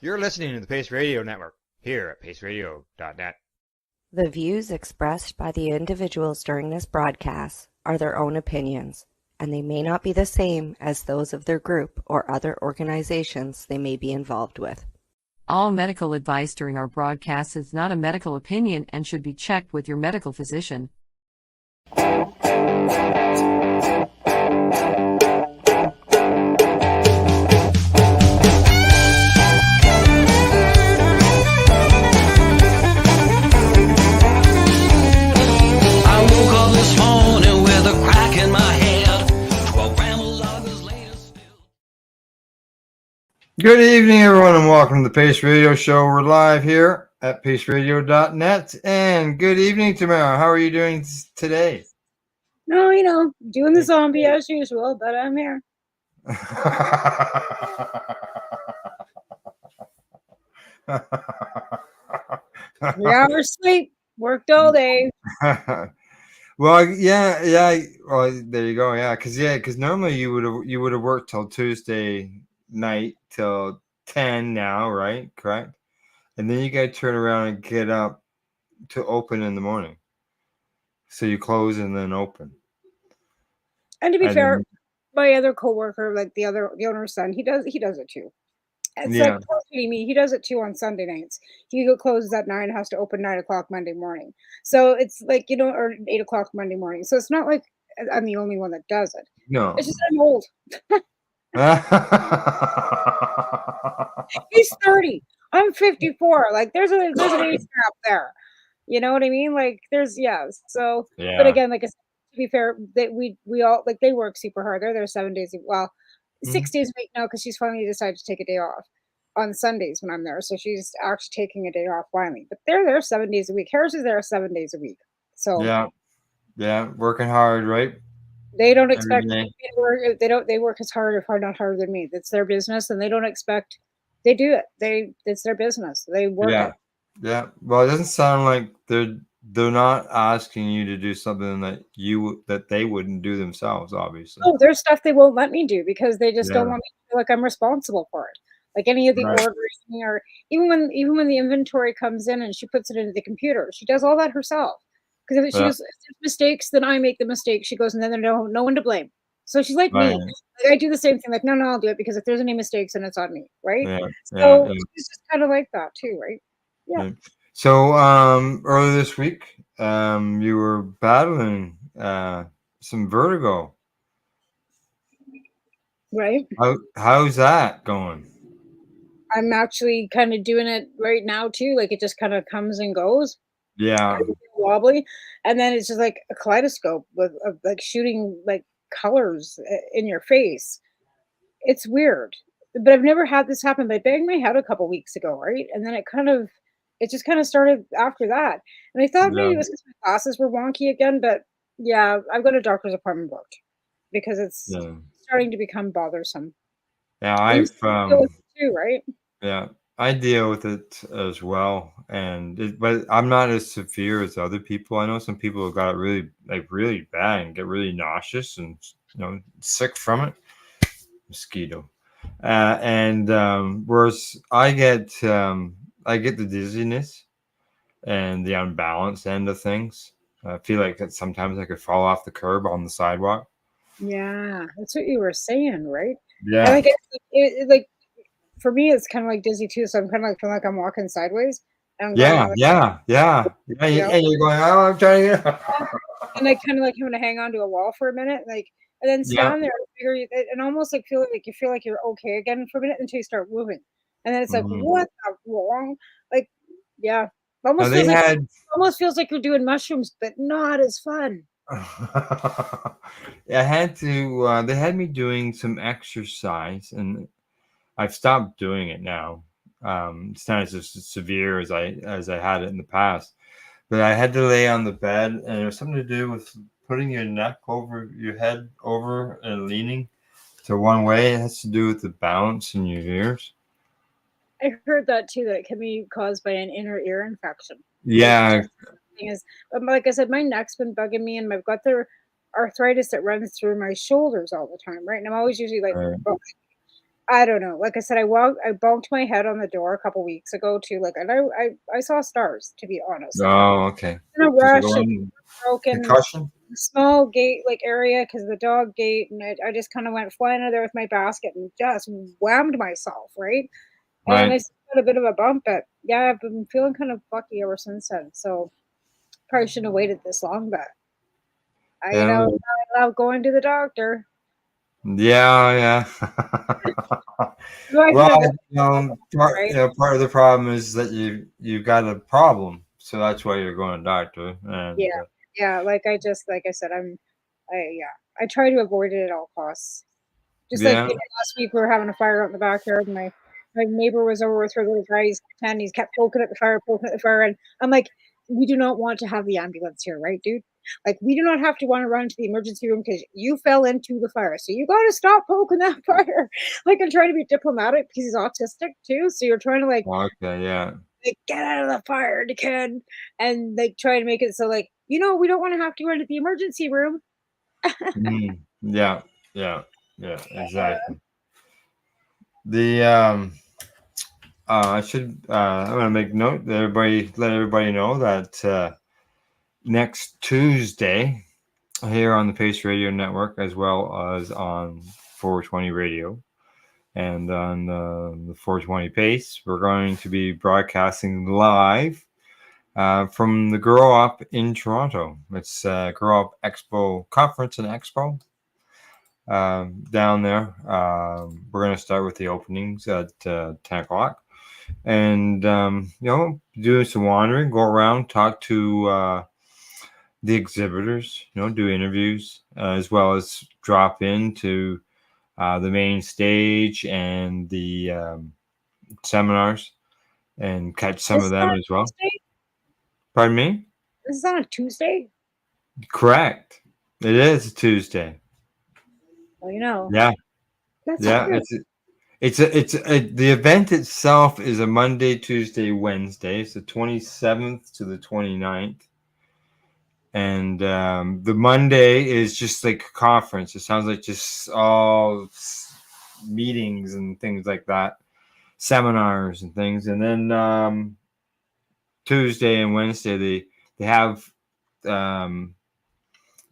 You're listening to the Pace Radio Network here at paceradio.net. The views expressed by the individuals during this broadcast are their own opinions, and they may not be the same as those of their group or other organizations they may be involved with. All medical advice during our broadcast is not a medical opinion and should be checked with your medical physician. Good evening, everyone, and welcome to the Pace Radio Show. We're live here at paceradio.net. And good evening, Tamara. How are you doing today? No, doing the zombie as usual, but I'm here. 3 hours sleep, worked all day. Well, yeah. Well, there you go. Yeah, because normally you would have worked till Tuesday night till 10 now, right? Correct. And then you got to turn around and get up to open in the morning. So you close and then open. And to be fair, my other coworker, like the owner's son, he does it too. It's like me. He does it too on Sunday nights. He closes at 9, has to open 9 o'clock Monday morning. So it's like, or 8 o'clock Monday morning. So it's not like I'm the only one that does it. No, it's just I'm old. He's 30. I'm 54. Like there's an age gap there. You know what I mean? Like there's So, but again, like I said, to be fair, that we all like they work super hard. They're there 7 days. 6 days a week now because she's finally decided to take a day off on Sundays when I'm there. So she's actually taking a day off finally. But they're there 7 days a week. Harris is there 7 days a week. So yeah, working hard, right? They don't expect they work as hard, if not harder than me. It's their business, and they don't expect. They do it. It's their business. They work it. Yeah. Well, it doesn't sound like they're not asking you to do something that they wouldn't do themselves, obviously. Oh, there's stuff they won't let me do because they just don't want me to feel like I'm responsible for it. Like any of the orders, or even when the inventory comes in and she puts it into the computer, she does all that herself. Because if there's mistakes, then I make the mistake. She goes, and then there's no one to blame. So she's like me. Like, I do the same thing. Like, no, I'll do it because if there's any mistakes, then it's on me, right? She's just kind of like that too, right? Yeah. So earlier this week, you were battling some vertigo. Right. How's that going? I'm actually kind of doing it right now too. Like it just kind of comes and goes. Yeah. Wobbly, and then it's just like a kaleidoscope with like shooting like colors in your face. It's weird, but I've never had this happen. But I banged my head a couple weeks ago, right? And then it just kind of started after that. And I thought maybe it was because my glasses were wonky again, but yeah, I've got a doctor's appointment booked because it's starting to become bothersome. Yeah, I've too, right? Yeah. I deal with it as well, but I'm not as severe as other people. I know some people have got it really bad and get really nauseous and sick from it. Mosquito, whereas I get the dizziness and the unbalanced end of things. I feel like that sometimes I could fall off the curb on the sidewalk. Yeah, that's what you were saying, right? Yeah. And like for me, it's kind of like dizzy too. So I'm kind of like feeling like I'm walking sideways. And Yeah. And you're going, oh, I'm trying to get. And I kind of like having to hang on to a wall for a minute, and then stand there and almost like feel like you're okay again for a minute until you start moving, and then it's like, what the wrong? Like, yeah, almost feels like you're doing mushrooms, but not as fun. I had to. They had me doing some exercise and I've stopped doing it now. It's not as severe as I had it in the past, but I had to lay on the bed, and it was something to do with putting your neck over your head over and leaning to one way. It has to do with the balance in your ears. I heard that too, that it can be caused by an inner ear infection. Yeah. Like I said, my neck's been bugging me, and I've got the arthritis that runs through my shoulders all the time, right? And I'm always usually like, I don't know. Like I said, I bumped my head on the door a couple weeks ago too. Like, and I saw stars, to be honest. Oh, okay. In a Just rush, going broken concussion. small gate like area because the dog gate, and I just kind of went flying out of there with my basket and just whammed myself, right? And I Right. still got a bit of a bump, but yeah, I've been feeling kind of fucky ever since then. So probably shouldn't have waited this long, but Yeah. I love going to the doctor. Yeah. Do I Well, feel good, right? part of the problem is that you got a problem, so that's why you're going to doctor. Yeah, And yeah. Like I said, yeah. I try to avoid it at all costs. Just like, yeah, last week we were having a fire out in the backyard, and my neighbor was over with her little guy. He's 10. He's kept poking at the fire, and I'm like, we do not want to have the ambulance here, right, dude? Like, we do not have to want to run to the emergency room because you fell into the fire. So you got to stop poking that fire. Like, I'm trying to be diplomatic because he's autistic too. So you're trying to okay, yeah, get out of the fire, kid, and like try to make it so like we don't want to have to run to the emergency room. yeah, exactly. The I should I'm gonna make note that let everybody know that next Tuesday here on the Pace Radio Network, as well as on 420 Radio and on the 420 Pace, we're going to be broadcasting live from the Grow Up in Toronto. It's Grow Up Expo Conference and Expo down there. We're going to start with the openings at 10 o'clock. And, doing some wandering, go around, talk to the exhibitors, do interviews, as well as drop into the main stage and the seminars and catch some This of is them on a as well. Tuesday? Pardon me? This is on a Tuesday? Correct. It is a Tuesday. Well, Yeah. that's Yeah. weird. The event itself is a Monday, Tuesday, Wednesday. It's the 27th to the 29th. And the Monday is just like a conference. It sounds like just all meetings and things like that, seminars and things. And then Tuesday and Wednesday, they have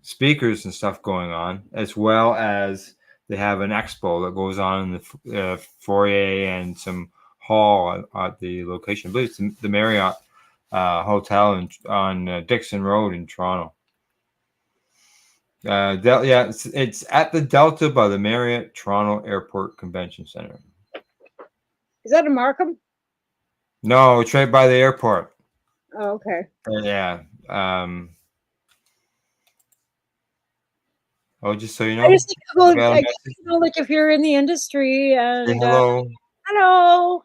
speakers and stuff going on, as well as they have an expo that goes on in the foyer and some hall at the location. I believe it's the Marriott Hotel on Dixon Road in Toronto. It's at the Delta by the Marriott Toronto Airport Convention Center. Is that in Markham? No, it's right by the airport. Oh, okay. Yeah. Just so you know. I just think, well, I guess, like if you're in the industry and say hello. hello.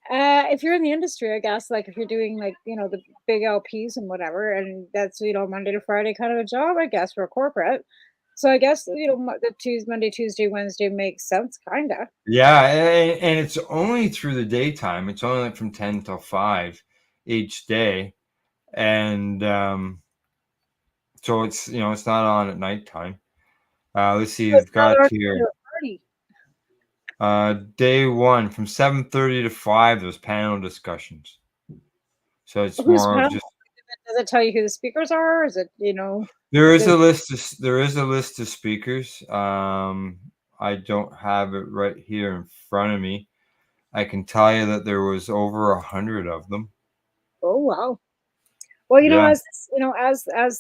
If you're in the industry, I guess, like if you're doing like, the big LPs and whatever, and that's, Monday to Friday kind of a job, I guess, for a corporate. So I guess, the Monday, Tuesday, Wednesday makes sense, kind of. Yeah, and it's only through the daytime. It's only from 10 till 5 each day. And so it's, it's not on at nighttime. Let's see, So we've got here. Day one from 7:30 to 5. There's panel discussions. So it's more of just. Does it tell you who the speakers are? Or is it There is a list of speakers. I don't have it right here in front of me. I can tell you that there was over 100 of them. Oh wow! Well, as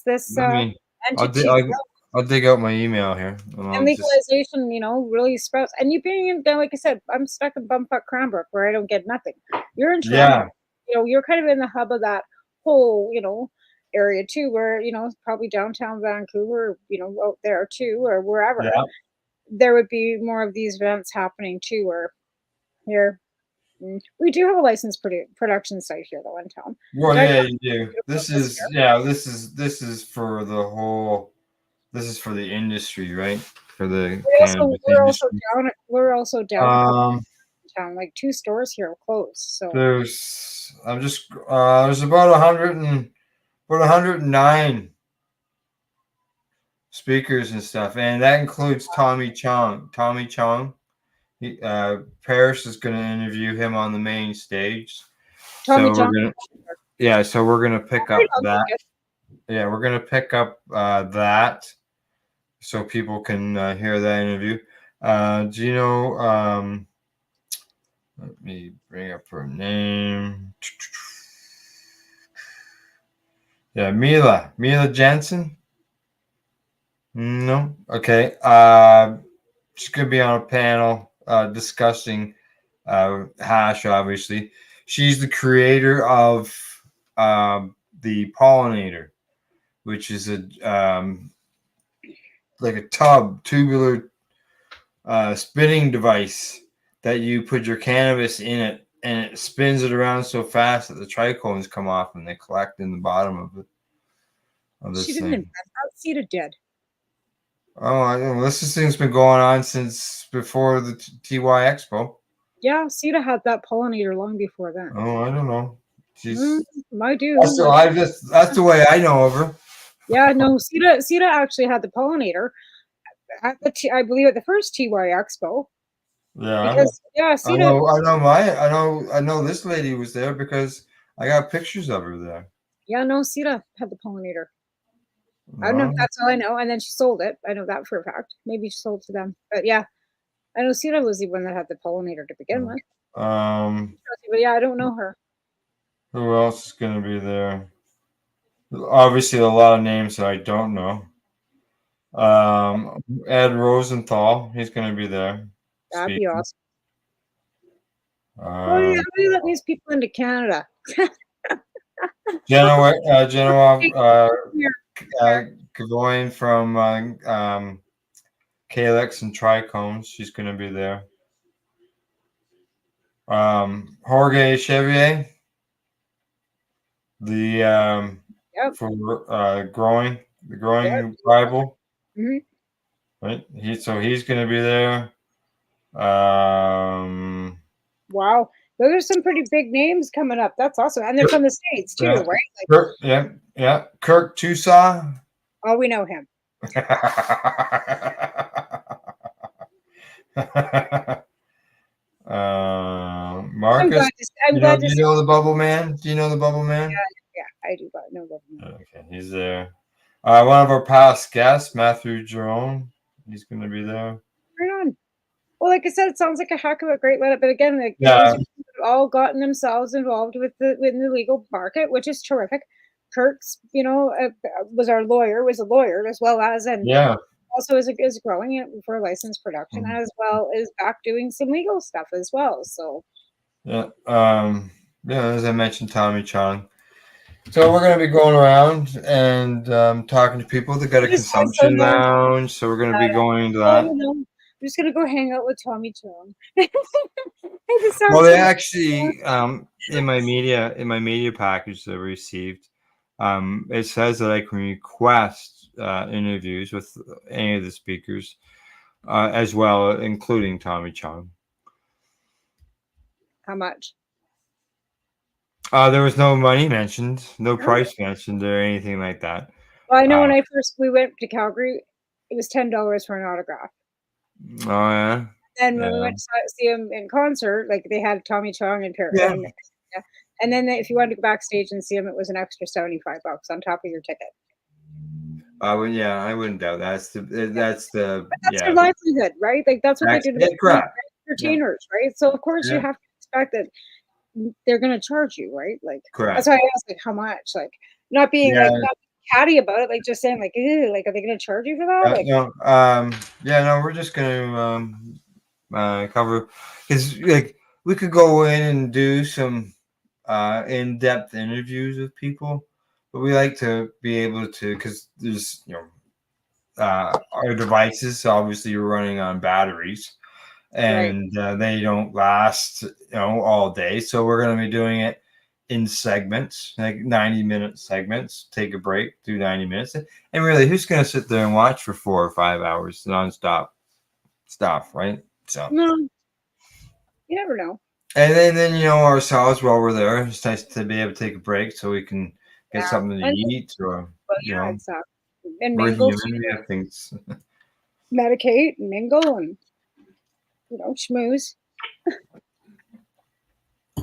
this entity. I'll dig out my email here. And legalization, really sprouts. And you being in, like I said, I'm stuck in bumfuck Cranbrook where I don't get nothing. You're in Toronto. Yeah. You're kind of in the hub of that whole, area too, where, probably downtown Vancouver, out there too, or wherever. Yeah. There would be more of these events happening too, or here. We do have a licensed production site here though in town. Well, yeah, you do. This is for the whole. This is for the industry, right? For the cannabis industry. We're also down in town. Like 2 stores here are closed. So there's about 109 speakers and stuff, and that includes Tommy Chong. Paris is going to interview him on the main stage. Tommy So John. so we're gonna pick up I'll that. take it. Yeah, we're gonna pick up that, so people can hear that interview. Do you know? Let me bring up her name. Yeah, Mila Jensen. No, okay. She's gonna be on a panel discussing hash. Obviously, she's the creator of the pollinator, which is a like a tubular spinning device that you put your cannabis in it, and it spins it around so fast that the trichomes come off and they collect in the bottom of it. She didn't invent that. Sita did. Oh, I know. This thing's been going on since before the TY Expo. Yeah, Sita had that pollinator long before then. Oh, I don't know. She's I do. That's the way I know of her. Yeah, no, Sita actually had the pollinator at I believe at the first TY Expo. Yeah. Because Sita. I know this lady was there because I got pictures of her there. Yeah, no, Sita had the pollinator. I don't know. That's all I know. And then she sold it. I know that for a fact. Maybe she sold to them. But yeah, I know Sita was the one that had the pollinator to begin with. But yeah, I don't know her. Who else is going to be there? Obviously, a lot of names that I don't know. Ed Rosenthal, he's going to be there. That'd be awesome. Oh yeah, we let these people into Canada. Genoa Gavoyan from Calyx and Trichomes, she's going to be there. Jorge Chevier, the for growing Bible, right? He's going to be there. Wow, those are some pretty big names coming up. That's awesome, and they're from the States too, right? Like, Kirk Tusaw. Oh, we know him. Marcus, I'm glad to see. You know the Bubble Man? Do you know the Bubble Man? Yeah, I do know Bubble Man. Okay, he's there. One of our past guests, Matthew Jerome, he's going to be there. Right on. Well, like I said, it sounds like a heck of a great lineup. But again, they've all gotten themselves involved with the legal market, which is terrific. Kurt's, was a lawyer as well as, and also is growing it for licensed production, as well as back doing some legal stuff as well. So as I mentioned, Tommy Chong. So we're going to be going around and talking to people that got a consumption lounge. So we're going to be going to that. I'm just going to go hang out with Tommy Chong. Well, they actually in my media package that I received, it says that I can request interviews with any of the speakers, as well, including Tommy Chong. How much? There was no money mentioned, no price mentioned, or anything like that. Well, I know when we went to Calgary, it was $10 for an autograph. Oh yeah. And when we went to see him in concert, like they had Tommy Chong and Paris. And then if you wanted to go backstage and see him, it was an extra $75 on top of your ticket. I wouldn't doubt that's the their livelihood, right? Like that's what they do to entertainers, right? So of course you have to expect that they're going to charge you, right? Like that's why I asked, like, how much? Like not being not catty about it, like just saying, like, ew, like, are they going to charge you for that? We're just going to cover, because like we could go in and do some in-depth interviews with people, but we like to be able to, because there's our devices obviously are running on batteries, and they don't last all day, so we're going to be doing it in segments, like 90-minute segments. Take a break, do 90 minutes, and really, who's going to sit there and watch for 4 or 5 hours nonstop stuff, right? So no, you never know. And then ourselves while we're there, it's nice to be able to take a break so we can get something to eat, or exactly. And mingle, we have things. Medicate and mingle, and schmooze.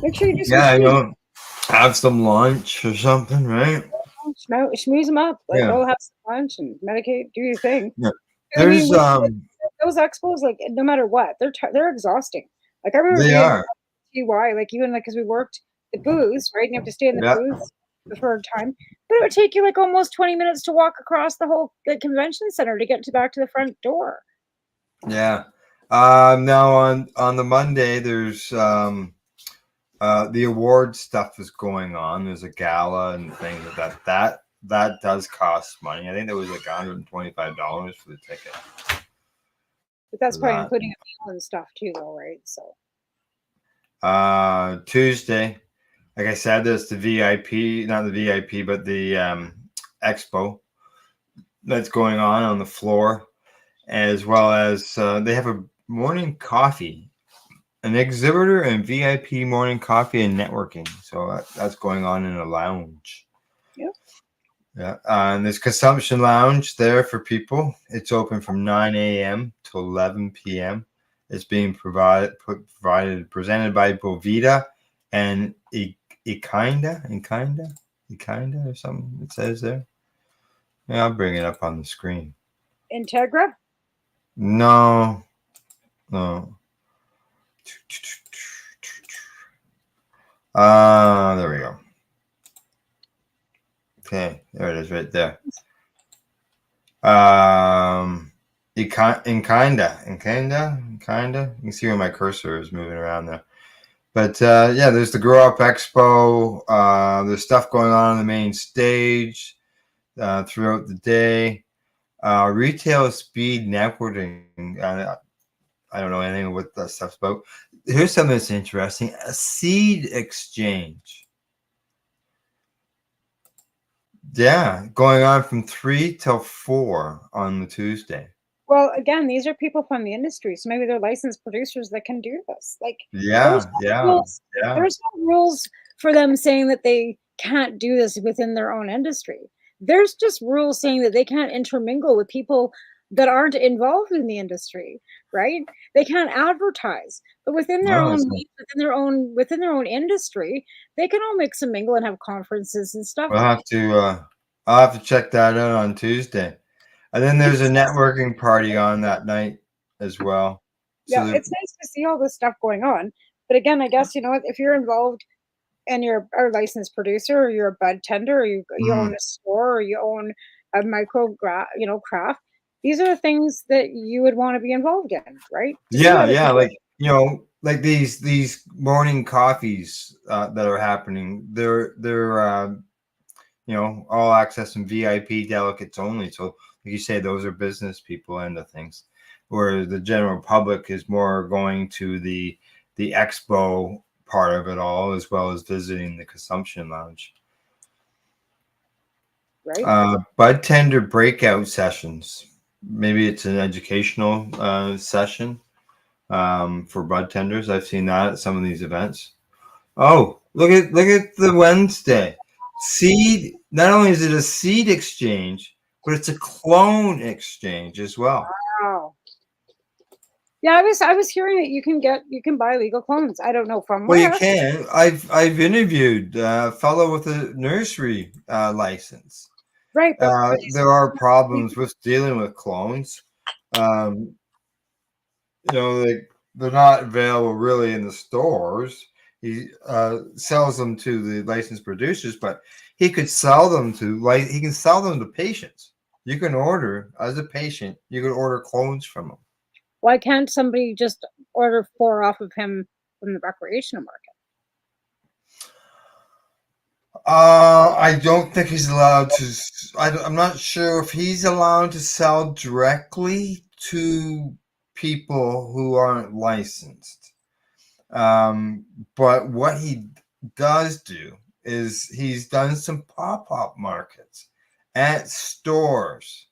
Make sure you do some Yeah, schmooze. have some lunch or something, right? Schmooze them up. Like, Yeah. go have some lunch and medicate. Do your thing. Yeah. I mean, There's those expos, like, no matter what, they're exhausting. Like, I remember they being are. TY, like, even like because we worked the booths, right? And you have to stay in the Yeah. booths for a time, but it would take you like almost 20 minutes to walk across the whole convention center to get back to the front door. Yeah. Now on the Monday, there's the award stuff is going on. There's a gala and things like that. That does cost money. I think that was like $125 for the ticket. But that's probably including a meal and stuff too, though, right? So. Tuesday, like I said, there's the VIP, not the VIP, but the expo that's going on the floor, as well as they have a morning coffee, an exhibitor and VIP morning coffee and networking. So that's going on in a lounge. Yeah. Yeah. And there's consumption lounge there for people. It's open from 9 a.m. to 11 p.m. It's being presented by Bovita and Ikinda or something it says there. Yeah, I'll bring it up on the screen. Integra? No. There we go. Okay, there it is right there. Kinda. You can see where my cursor is moving around there. But yeah, there's the Grow Up Expo. There's stuff going on the main stage throughout the day. Retail speed networking. I don't know anything what that stuff's about. Here's something that's interesting: a seed exchange. Yeah, going on from 3 till 4 on the Tuesday. Well, again, these are people from the industry, so maybe they're licensed producers that can do this. Like, yeah. There's no rules for them saying that they can't do this within their own industry. There's just rules saying that they can't intermingle with people that aren't involved in the industry, right? They can't advertise, but within their own industry, they can all mix and mingle and have conferences and stuff. I'll have to check that out on Tuesday. And then there's a networking party on that night as well. Yeah, it's nice to see all this stuff going on. But again, I guess, if you're involved and you're a licensed producer, or you're a bud tender, or you own a store, or you own a craft, these are the things that you would want to be involved in, right? Yeah, like these morning coffees that are happening. They're all access and VIP delegates only. So like you say, those are business people and the things, where the general public is more going to the expo part of it all, as well as visiting the consumption lounge. Right. Bud tender breakout sessions. Maybe it's an educational session for bud tenders. I've seen that at some of these events. Oh, look at the Wednesday seed. Not only is it a seed exchange, but it's a clone exchange as well. Wow. Yeah, I was hearing that you can buy legal clones. I don't know from where. Well, you can. I've interviewed a fellow with a nursery license. Right. There are problems with dealing with clones. They're not available really in the stores. He sells them to the licensed producers, but he could sell them to patients. You can order as a patient. You could order clones from him. Why can't somebody just order 4 off of him from the recreational market? I don't think he's allowed to. I'm not sure if he's allowed to sell directly to people who aren't licensed. But what he does do is he's done some pop-up markets at stores.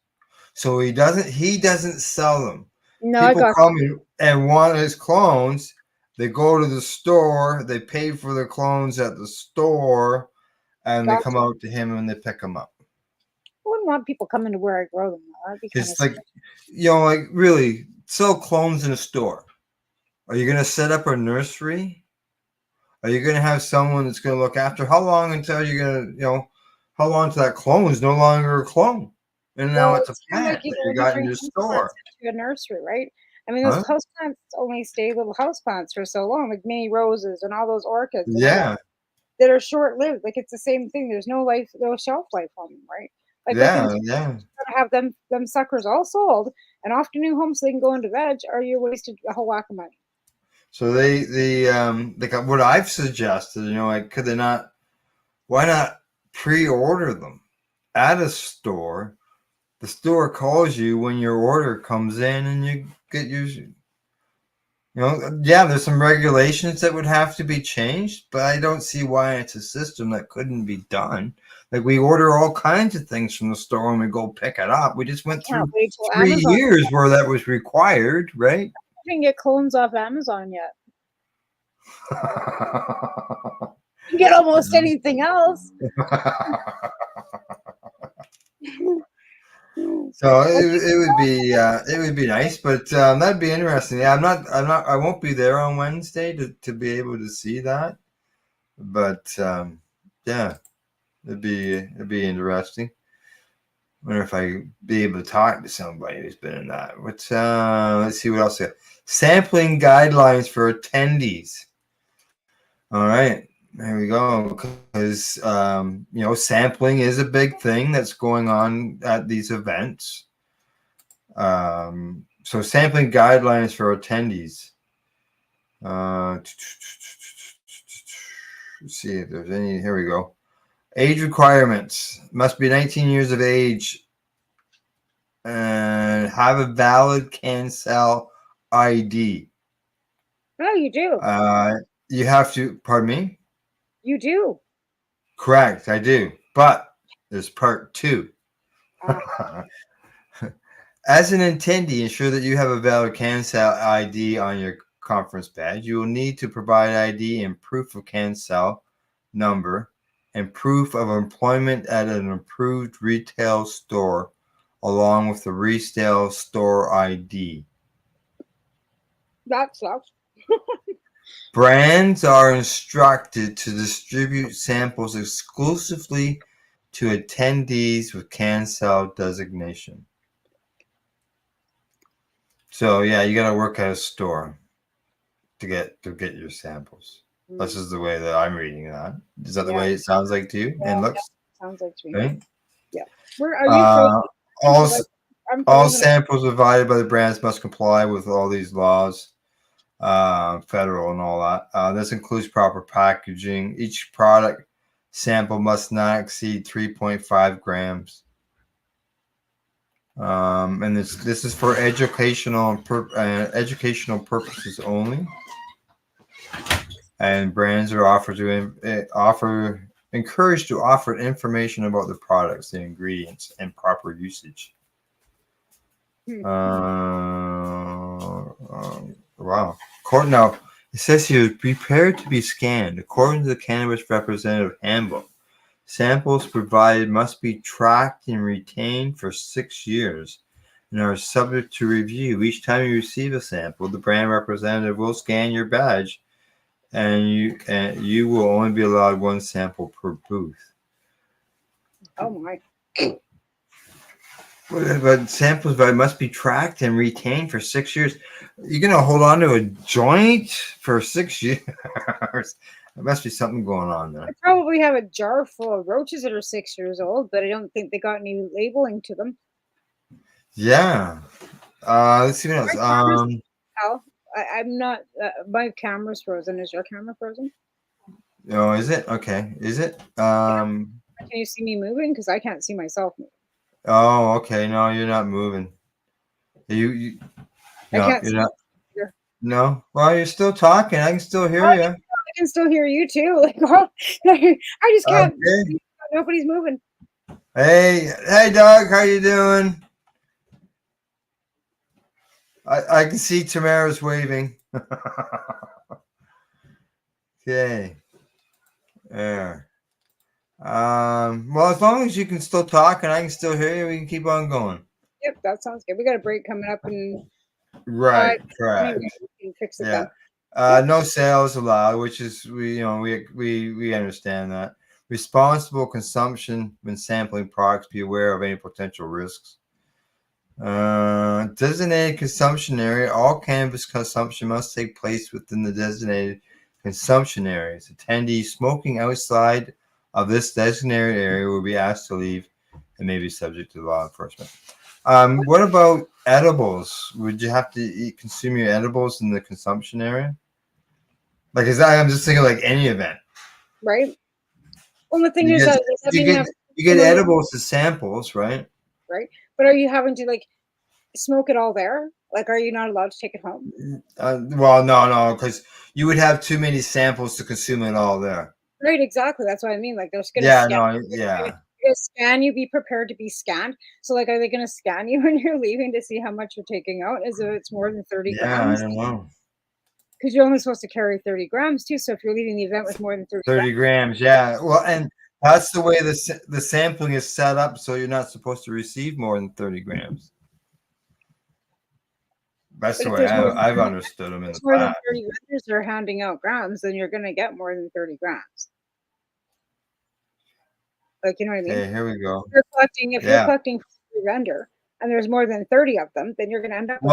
So he doesn't sell them. No, people come and want his clones. They go to the store, they pay for the clones at the store, and they come out to him and they pick them up. I wouldn't want people coming to where I grow them. It's like, really sell clones in a store. Are you going to set up a nursery? Are you going to have someone that's going to look after? How long until you're going to, how long until that clone is no longer a clone? And now it's a plant that you got in your store. To a nursery, right? I mean, those houseplants only stay little houseplants for so long, like mini roses and all those orchids. Yeah. That are short-lived. Like it's the same thing. There's no shelf life on them, right? Like to have them suckers all sold and off to new homes so they can go into veg, or you wasted a whole whack of money. So they got what I've suggested, like could they not? Why not pre-order them at a store? The store calls you when your order comes in, and you get your. There's some regulations that would have to be changed, but I don't see why it's a system that couldn't be done. Like we order all kinds of things from the store and we go pick it up. We just went through 3 years where that was required, right? I didn't get clones off Amazon yet. You get almost anything else. So it would be nice, but that'd be interesting. Yeah, I won't be there on Wednesday to be able to see that, but yeah, it'd be interesting. Wonder if I be able to talk to somebody who's been in that. Let's see what else. Sampling guidelines for attendees. All right. There we go. Because, sampling is a big thing that's going on at these events. So sampling guidelines for attendees. Let's see if there's any. Here we go. Age requirements. Must be 19 years of age and have a valid CanCell ID. Oh, you do? You have to, pardon me? You do. Correct, I do. But there's part 2. As an attendee, ensure that you have a valid CanCell ID on your conference badge. You will need to provide ID and proof of CanCell number and proof of employment at an approved retail store, along with the retail store ID. That sucks. Brands are instructed to distribute samples exclusively to attendees with CanCell designation. So yeah, you got to work at a store to get your samples. This is the way that I'm reading that. Is that the way it sounds like to you? Yeah, and looks? Sounds like to me. Right? Yeah. Where are you? All samples provided by the brands must comply with all these laws, federal and all that. This includes proper packaging. Each product sample must not exceed 3.5 grams. And this is for educational purposes only. And brands are encouraged to offer information about the products, the ingredients, and proper usage. Wow. Now, it says here, prepared to be scanned. According to the Cannabis Representative Handbook, samples provided must be tracked and retained for 6 years and are subject to review. Each time you receive a sample, the brand representative will scan your badge, and you will only be allowed 1 sample per booth. Oh my. But samples must be tracked and retained for 6 years. You're going to hold on to a joint for 6 years? There must be something going on there. I probably have a jar full of roaches that are 6 years old, but I don't think they got any labeling to them. Yeah. Let's see what else. I'm not. My camera's frozen. Is your camera frozen? Oh, is it? Okay. Is it? Can you see me moving? Because I can't see myself moving. Oh, okay. No, you're not moving. You I can't see. No. Well, you're still talking. I can still hear you. I can still hear you too. Like, I just can't. Okay. Nobody's moving. Hey, Doug. How you doing? I can see Tamara's waving. Okay. There. Well, as long as you can still talk and I can still hear you, we can keep on going. Yep, that sounds good. We got a break coming up and right. We can fix it then. No sales allowed, which is we understand that. Responsible consumption when sampling products. Be aware of any potential risks. Designated consumption area. All cannabis consumption must take place within the designated consumption areas. Attendees smoking outside of this designated area will be asked to leave and may be subject to law enforcement. What about edibles? Would you have to consume your edibles in the consumption area? Like, I'm just thinking like any event. Right. Well, the thing You is get, that you get edibles as samples, right? Right. But are you having to like smoke it all there? Like, are you not allowed to take it home? Well, no, because you would have too many samples to consume it all there. Right, exactly. That's what I mean. Like, they're just gonna scan. Yeah. Scan you. Be prepared to be scanned. So, like, are they gonna scan you when you're leaving to see how much you're taking out? As if it's more than 30 grams? I don't know. Because you're only supposed to carry 30 grams too. So if you're leaving the event with more than 30 grams, yeah. Well, and that's the way the sampling is set up. So you're not supposed to receive more than 30 grams. That's the way I've understood them in the past. More than 30 vendors are handing out grams, then you're going to get more than 30 grams. Like, you know what I mean? Okay, here we go. If you're collecting from every vendor and there's more than 30 of them, then you're going to end up with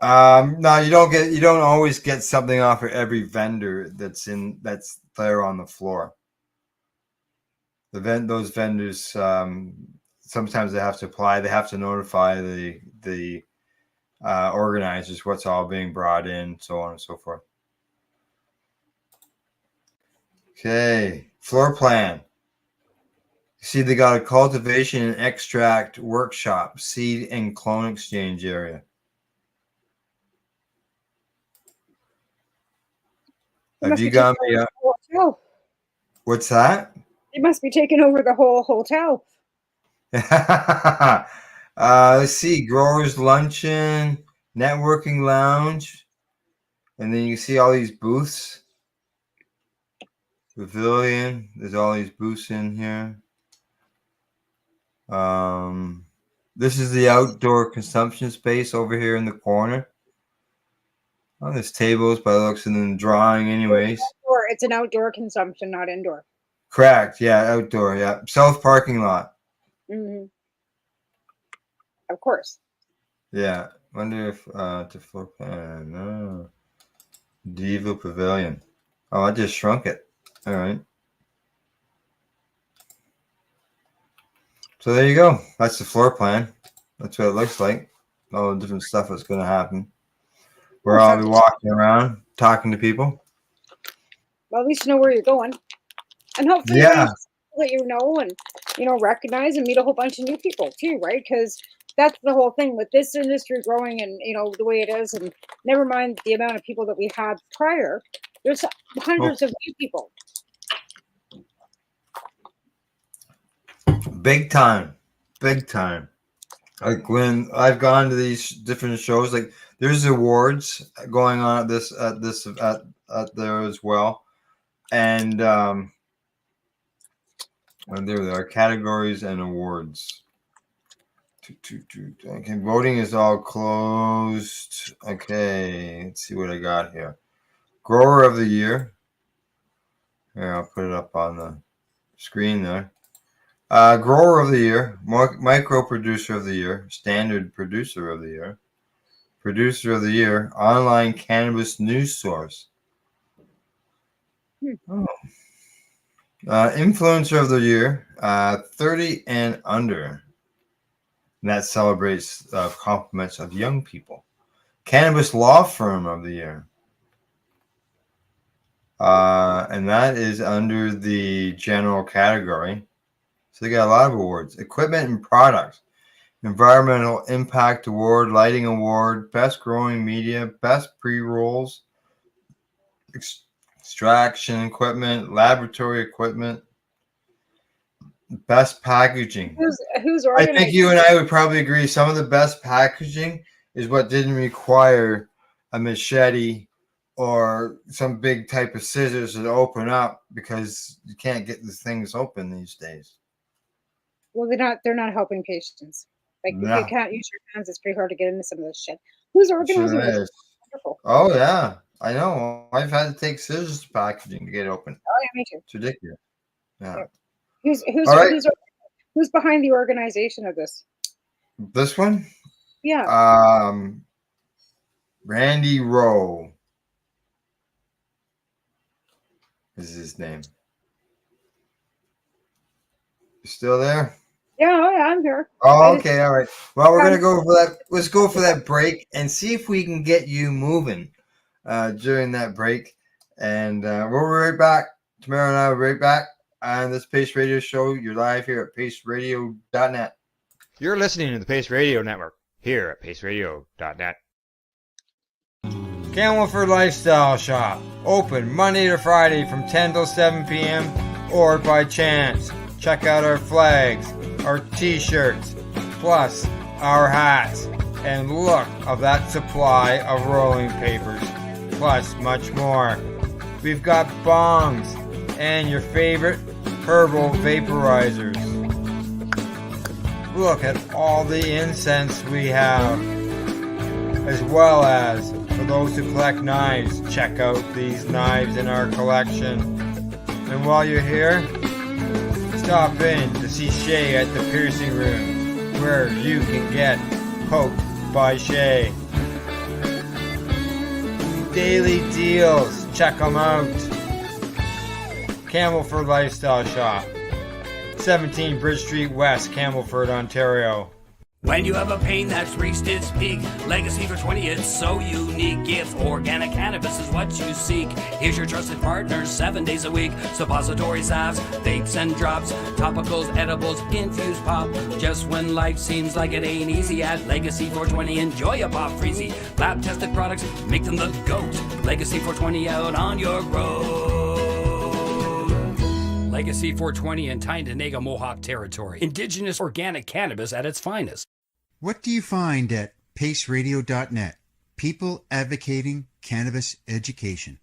no, you don't always get something off of every vendor that's there on the floor. Those vendors, sometimes they have to apply. They have to notify the organizers what's all being brought in, so on and so forth. Okay, floor plan. See, they got a cultivation and extract workshop, seed and clone exchange area. Have you got me up? What's that? It must be taking over the whole hotel. Let's see, growers luncheon, networking lounge, and then you see all these booths. Pavilion. There's all these booths in here. This is the outdoor consumption space over here in the corner. Oh, there's tables by the looks and then drawing anyways. It's an outdoor consumption, not indoor. Correct. Yeah, outdoor. Yeah. South parking lot. Mm-hmm. Of course. Yeah. Wonder if to floor plan. No. Diva Pavilion. Oh, I just shrunk it. All right. So there you go. That's the floor plan. That's what it looks like. All the different stuff that's going to happen. We're all be walking around, talking to people. Well, at least you know where you're going. And hopefully that you know and, recognize and meet a whole bunch of new people too, right? Because that's the whole thing with this industry growing and, the way it is. And never mind the amount of people that we had prior. There's hundreds of new people. Big time. Like when I've gone to these different shows, like there's awards going on at there as well, and there are categories and awards. Okay, voting is all closed. Okay, let's see what I got here. Grower of the year. Here, I'll put it up on the screen there. Grower of the year, micro producer of the year, standard producer of the year, producer of the year, online cannabis news source. Influencer of the year, 30 and under. And that celebrates compliments of young people. Cannabis law firm of the year. And that is under the general category. So they got a lot of awards. Equipment and products. Environmental Impact Award, Lighting Award, Best Growing Media, Best Pre-Rolls, Extraction Equipment, Laboratory Equipment, Best Packaging. Who's I think you and I would probably agree some of the best packaging is what didn't require a machete or some big type of scissors to open up because you can't get the things open these days. Well, they're not helping patients. Like, if you can't use your hands, it's pretty hard to get into some of this shit. Who's organizing this? Wonderful. Oh, yeah. I know. I've had to take scissors to packaging to get it open. Oh yeah, me too. It's ridiculous. Yeah. All right. Who's behind the organization of this? This one? Yeah. Randy Rowe is his name. You still there? Yeah, I'm here. Oh, okay, all right. Well, we're gonna go for that. Let's go for that break and see if we can get you moving during that break. And we'll be right back. Tamara and I will be right back on this Pace Radio show. You're live here at paceradio.net. You're listening to the Pace Radio Network here at paceradio.net. Campbellford Lifestyle Shop, open Monday to Friday from 10 till 7 p.m. or by chance. Check out our flags, our t-shirts, plus our hats, and look of that supply of rolling papers, plus much more. We've got bongs and your favorite herbal vaporizers. Look at all the incense we have, as well as for those who collect knives, check out these knives in our collection. And while you're here, stop in to see Shay at the piercing room, where you can get poked by Shay. Daily deals, check them out. Campbellford Lifestyle Shop, 17 Bridge Street West, Campbellford, Ontario. When you have a pain that's reached its peak, Legacy for 20, it's so unique. If organic cannabis is what you seek, here's your trusted partners 7 days a week. Suppository salves, vapes and drops, topicals, edibles, infused pop. Just when life seems like it ain't easy, at Legacy 420, enjoy a pop freezy. Lab tested products, make them the GOAT. Legacy 420 out on your road. Legacy 420 in Tyendinaga Mohawk territory. Indigenous organic cannabis at its finest. What do you find at paceradio.net? People advocating cannabis education.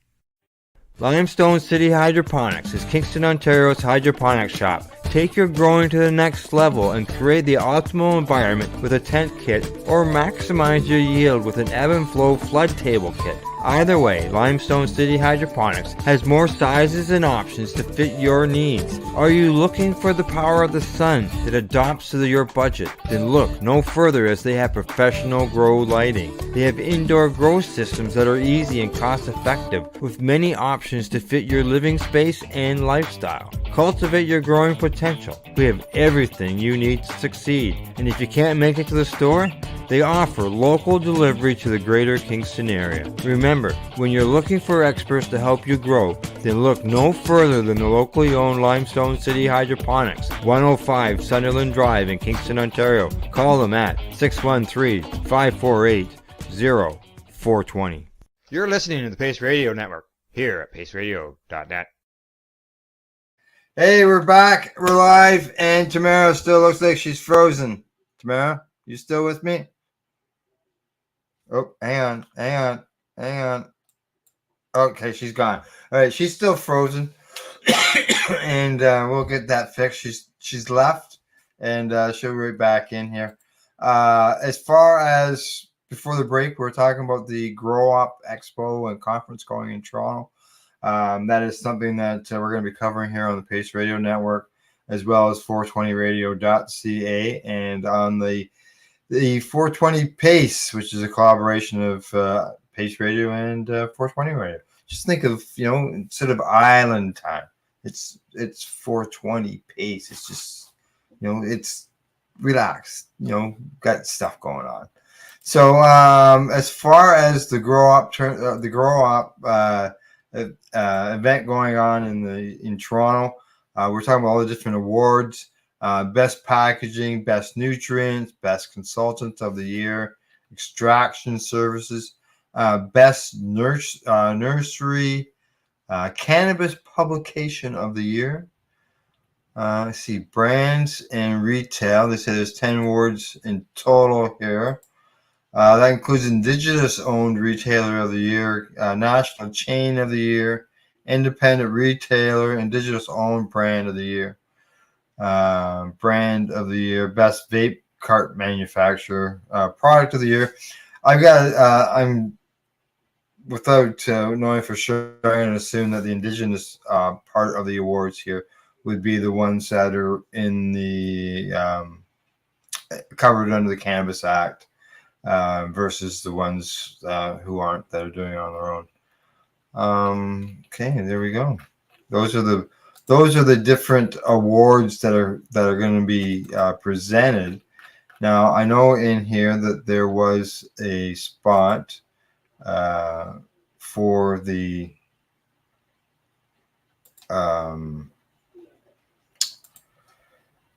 Limestone City Hydroponics is Kingston, Ontario's hydroponics shop. Take your growing to the next level and create the optimal environment with a tent kit, or maximize your yield with an ebb and flow flood table kit. Either way, Limestone City Hydroponics has more sizes and options to fit your needs. Are you looking for the power of the sun that adapts to your budget? Then look no further, as they have professional grow lighting. They have indoor grow systems that are easy and cost effective, with many options to fit your living space and lifestyle. Cultivate your growing potential. We have everything you need to succeed. And if you can't make it to the store, they offer local delivery to the greater Kingston area. Remember, when you're looking for experts to help you grow, then look no further than the locally owned Limestone City Hydroponics, 105 Sunderland Drive in Kingston, Ontario. Call them at 613-548-0420. You're listening to the Pace Radio Network here at paceradio.net. Hey, we're back. We're live, and Tamara still looks like she's frozen. Tamara, you still with me? Oh, hang on. Okay, she's gone. All right, she's still frozen, and we'll get that fixed. She's left, and she'll be right back in here. As far as before the break, we were talking about the Grow Up Expo and conference going in Toronto. That is something that we're going to be covering here on the Pace Radio Network, as well as 420radio.ca, and on the 420 Pace, which is a collaboration of Pace Radio and 420 Radio. Just think of, instead of island time, it's 420 Pace. It's just, it's relaxed, got stuff going on. So as far as the Grow Up event going on in Toronto, we're talking about all the different awards. Best packaging, best nutrients, best consultant of the year, extraction services, best nursery, cannabis publication of the year. Let's see, brands and retail. They say there's 10 awards in total here. That includes Indigenous owned retailer of the year, national chain of the year, independent retailer, Indigenous owned brand of the year. Brand of the year, best vape cart manufacturer, product of the year. without knowing for sure, I'm going to assume that the Indigenous part of the awards here would be the ones that are in the covered under the Cannabis Act versus the ones who aren't, that are doing it on their own. Okay, there we go. Those are the different awards that are going to be presented. Now, I know in here that there was a spot for the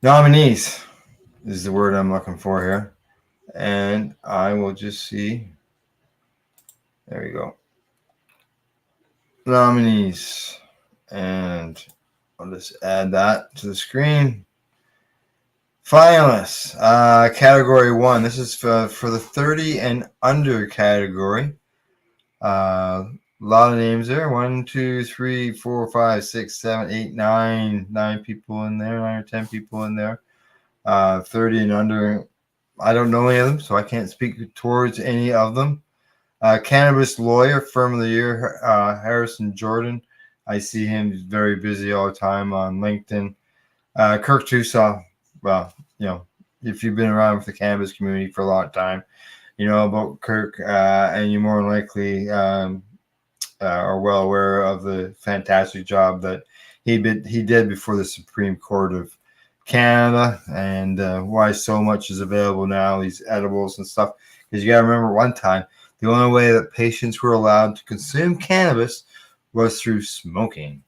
nominees is the word I'm looking for here. And I will just see. There we go. Nominees. And I'll just add that to the screen. Finalists. Category 1. This is for the 30 and under category. A lot of names there. 1, 2, 3, 4, 5, 6, 7, 8, 9. 9 people in there. 9 or 10 people in there. 30 and under. I don't know any of them, so I can't speak towards any of them. Cannabis lawyer, firm of the year, Harrison Jordan. I see him very busy all the time on LinkedIn. Kirk Tusaw. Well, if you've been around with the cannabis community for a long time, you know about Kirk, and you more likely are well aware of the fantastic job that he did before the Supreme Court of Canada, and why so much is available now, these edibles and stuff. Because you got to remember, one time the only way that patients were allowed to consume cannabis was through smoking.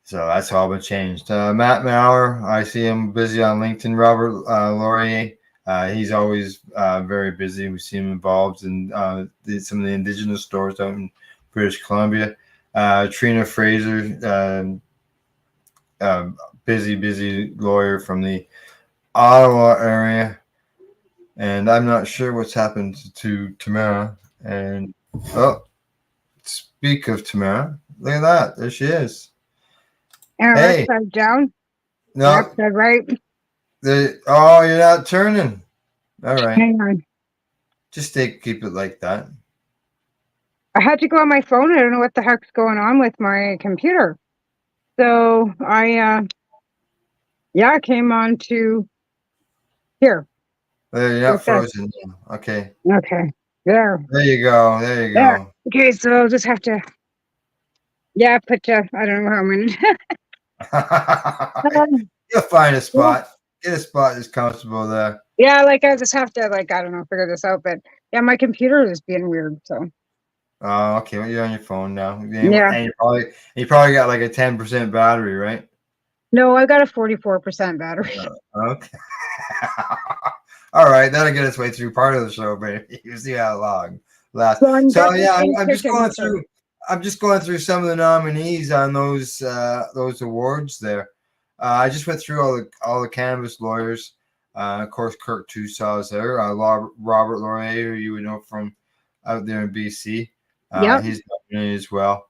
So that's all been changed. Matt Maurer, I see him busy on LinkedIn. Robert Laurier, he's always very busy. We see him involved in some of the Indigenous stores out in British Columbia. Trina Fraser, busy lawyer from the Ottawa area. And I'm not sure what's happened to Tamara. And speak of Tamara, look at that. There she is. Hey. Upside down? No. Upside right? You're not turning. All right. Hang on. Just keep it like that. I had to go on my phone. I don't know what the heck's going on with my computer. So I came on to here. You're not frozen. Okay. Okay. There. There you go. There you go. Yeah. Okay, so I'll just have to put I don't know how I'm gonna You'll find a spot. Get a spot that's comfortable there. Yeah, I just have to I don't know, figure this out. But yeah, my computer is being weird, so. Oh, okay. Well, you're on your phone now. Yeah. And you probably got like a 10% battery, right? No, I got a 44% battery. Okay. All right, that'll get us way through part of the show, baby. You see how long lasts. So yeah, I'm just going through. I'm just going through some of the nominees on those awards there. I just went through all the cannabis lawyers. Of course, Kirk Tusaw is there. Robert Laurier, who you would know from out there in BC. He's nominated as well.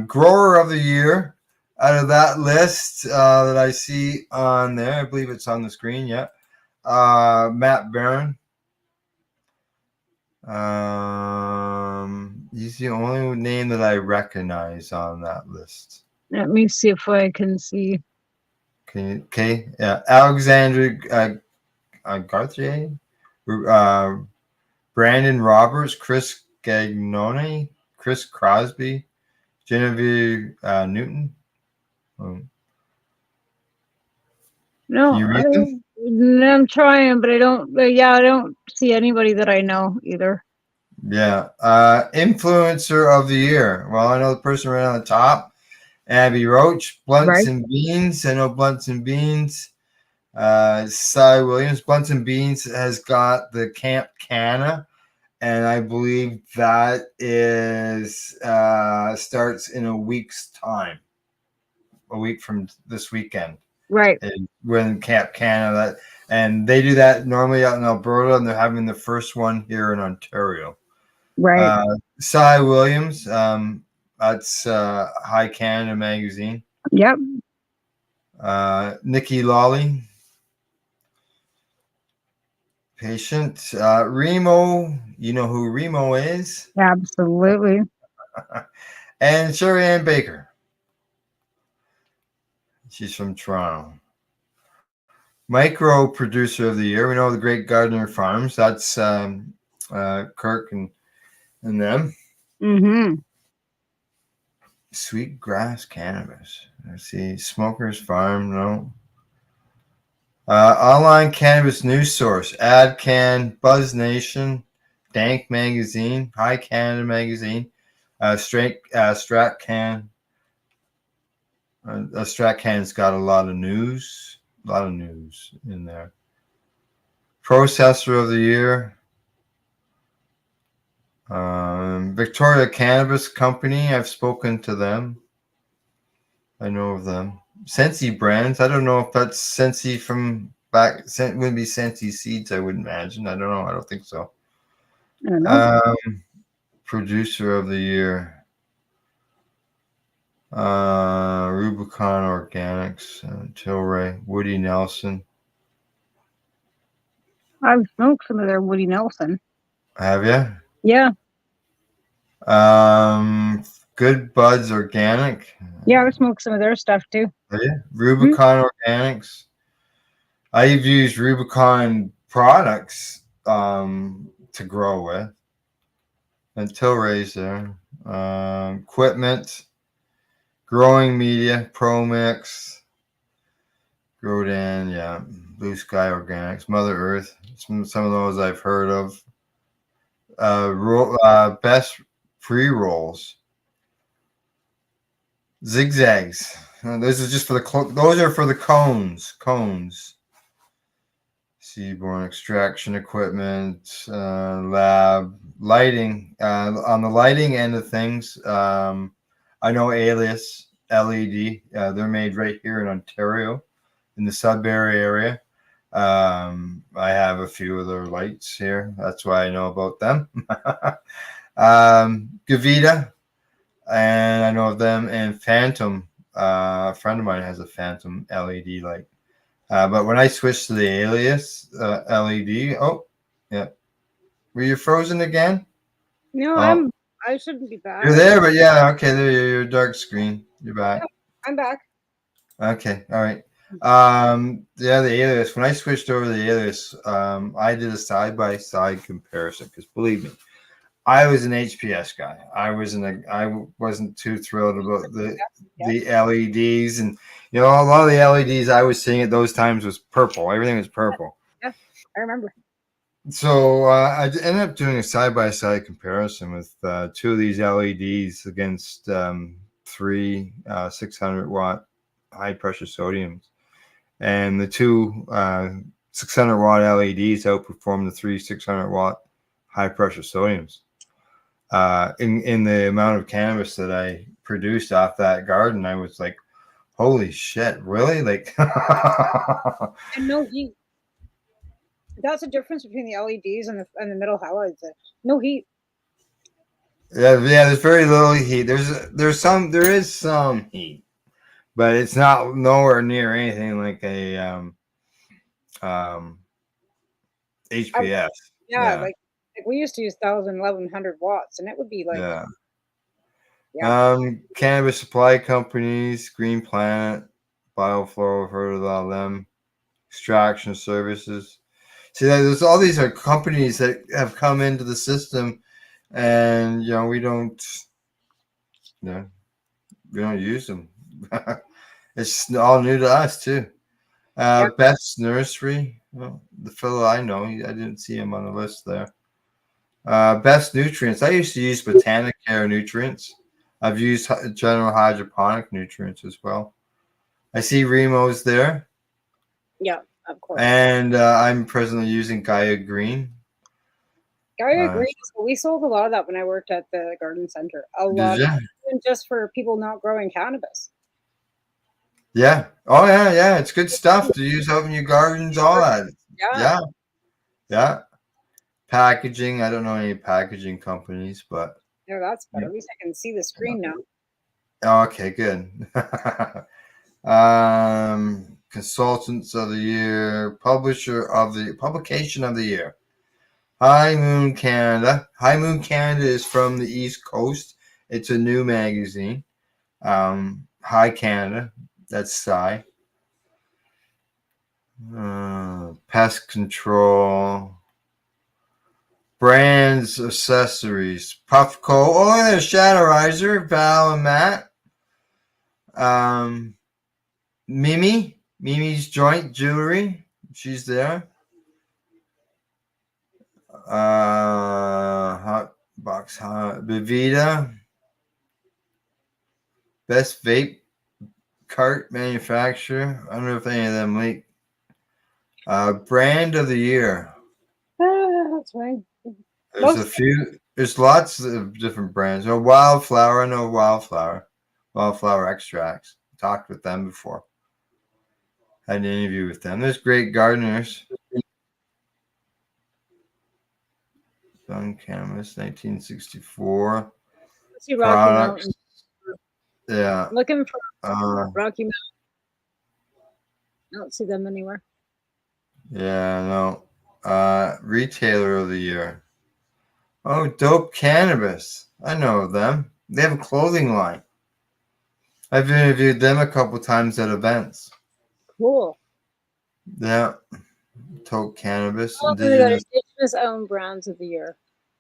Grower of the year out of that list that I see on there. I believe it's on the screen. Yeah. Matt Barron. He's the only name that I recognize on that list. Let me see if I can see. Okay. Alexandra Gauthier, Brandon Roberts, Chris Gagnone, Chris Crosby, Genevieve Newton. No, I'm trying, but I don't see anybody that I know either. Yeah. Influencer of the year. Well, I know the person right on the top, Abby Roach. Blunts and Beans. I know Blunts and Beans. Cy Williams. Blunts and Beans has got the Camp Canna, and I believe that is starts in a week's time. A week from this weekend. Right. When Camp Canada, and they do that normally out in Alberta, and they're having the first one here in Ontario. Right. Cy Williams, that's High Canada magazine. Yep. Nikki Lawley, patient. Remo, you know who Remo is? Absolutely. And Sherry Ann Baker. She's from Toronto. Micro producer of the year. We know the Great Gardener Farms. That's Kirk and them. Mm-hmm. Sweet Grass Cannabis. Let's see. Smokers Farm. No. Online cannabis news source. AdCan, Buzz Nation, Dank Magazine, High Canada Magazine, StratCan. StratCan's got a lot of news. A lot of news in there. Processor of the year. Victoria Cannabis Company. I've spoken to them. I know of them. Sensi Brands. I don't know if that's Sensi from back. Wouldn't be Sensi Seeds, I would imagine. I don't know. I don't think so. I don't know. Producer of the year. Rubicon Organics. Tilray. Woody Nelson. I've smoked some of their Woody Nelson. Have you? Yeah. Good Buds Organic. Yeah, I've smoked some of their stuff too. Yeah. Rubicon Organics. I've used Rubicon products to grow with. And Tilray's there. Equipment. Growing Media. ProMix. Grodan, yeah. Blue Sky Organics. Mother Earth. Some of those I've heard of. Best pre-rolls. Zigzags. Those are just for the those are for the cones. Seaborn Extraction Equipment, lab lighting. On the lighting end of things, I know Alias LED. They're made right here in Ontario, in the Sudbury area. I have a few of their lights here. That's why I know about them. Gavita, and I know of them. And Phantom, a friend of mine has a Phantom LED light. But when I switched to the Alias LED, oh, yeah. Were you frozen again? No, I shouldn't be back. You're there, but yeah, okay, there you're dark screen. You're back. Yeah, I'm back. Okay, all right. Yeah, the Alias. When I switched over to the Alias, I did a side-by-side comparison because believe me, I was an HPS guy. I wasn't too thrilled about the LEDs, and you know, a lot of the LEDs I was seeing at those times was purple. Everything was purple. Yeah, I remember. So I ended up doing a side-by-side comparison with two of these LEDs against three 600-watt high-pressure sodiums. And the two 600-watt LEDs outperformed the three 600-watt high-pressure sodiums. In the amount of cannabis that I produced off that garden, I was like, holy shit, really? Like, and no heat. That's the difference between the LEDs and the middle halides. No heat. Yeah, there's very little heat. There is some heat, but it's not nowhere near anything like a HPS. Like we used to use 1,000, 1,100 watts, and it would be like cannabis supply companies, Green Planet, Bioflow, I've heard of all them. Extraction services. See, there's all these are companies that have come into the system, and you know we don't use them. It's all new to us too. Best Nursery, well, the fellow I know, I didn't see him on the list there. Best Nutrients. I used to use Botanicare nutrients. I've used General Hydroponic nutrients as well. I see Remo's there. Yeah, of course. And I'm presently using Gaia Green. Gaia Green. We sold a lot of that when I worked at the garden center. A lot, even just for people not growing cannabis. Yeah. Oh yeah. It's good stuff to use out in your gardens. All that. Yeah. Packaging. I don't know any packaging companies, but no, that's better. At least I can see the screen now. Okay, good. Consultants of the Year, Publication of the Year. High Moon Canada. High Moon Canada is from the East Coast. It's a new magazine. High Canada. That's Sci. Pest Control. Brands, accessories. Puffco. Oh, there's Shadowriser, Val and Matt. Mimi's Joint Jewelry. She's there. Hot Box Bevita. Best Vape Cart Manufacturer. I don't know if any of them leak. Brand of the Year. That's right. There's a few. There's lots of different brands. Oh, Wildflower. I know Wildflower. Wildflower Extracts. Talked with them before. Had an interview with them. There's Great Gardeners. Sun Canvas, 1964. Let's see Rocky Mountain. Yeah. Looking for Rocky Mountain. I don't see them anywhere. Yeah, no. Retailer of the Year. Oh, Dope Cannabis. I know them. They have a clothing line. I've interviewed them a couple times at events. Cool. Yeah. Dope Cannabis. Indigenous owned brands of the year.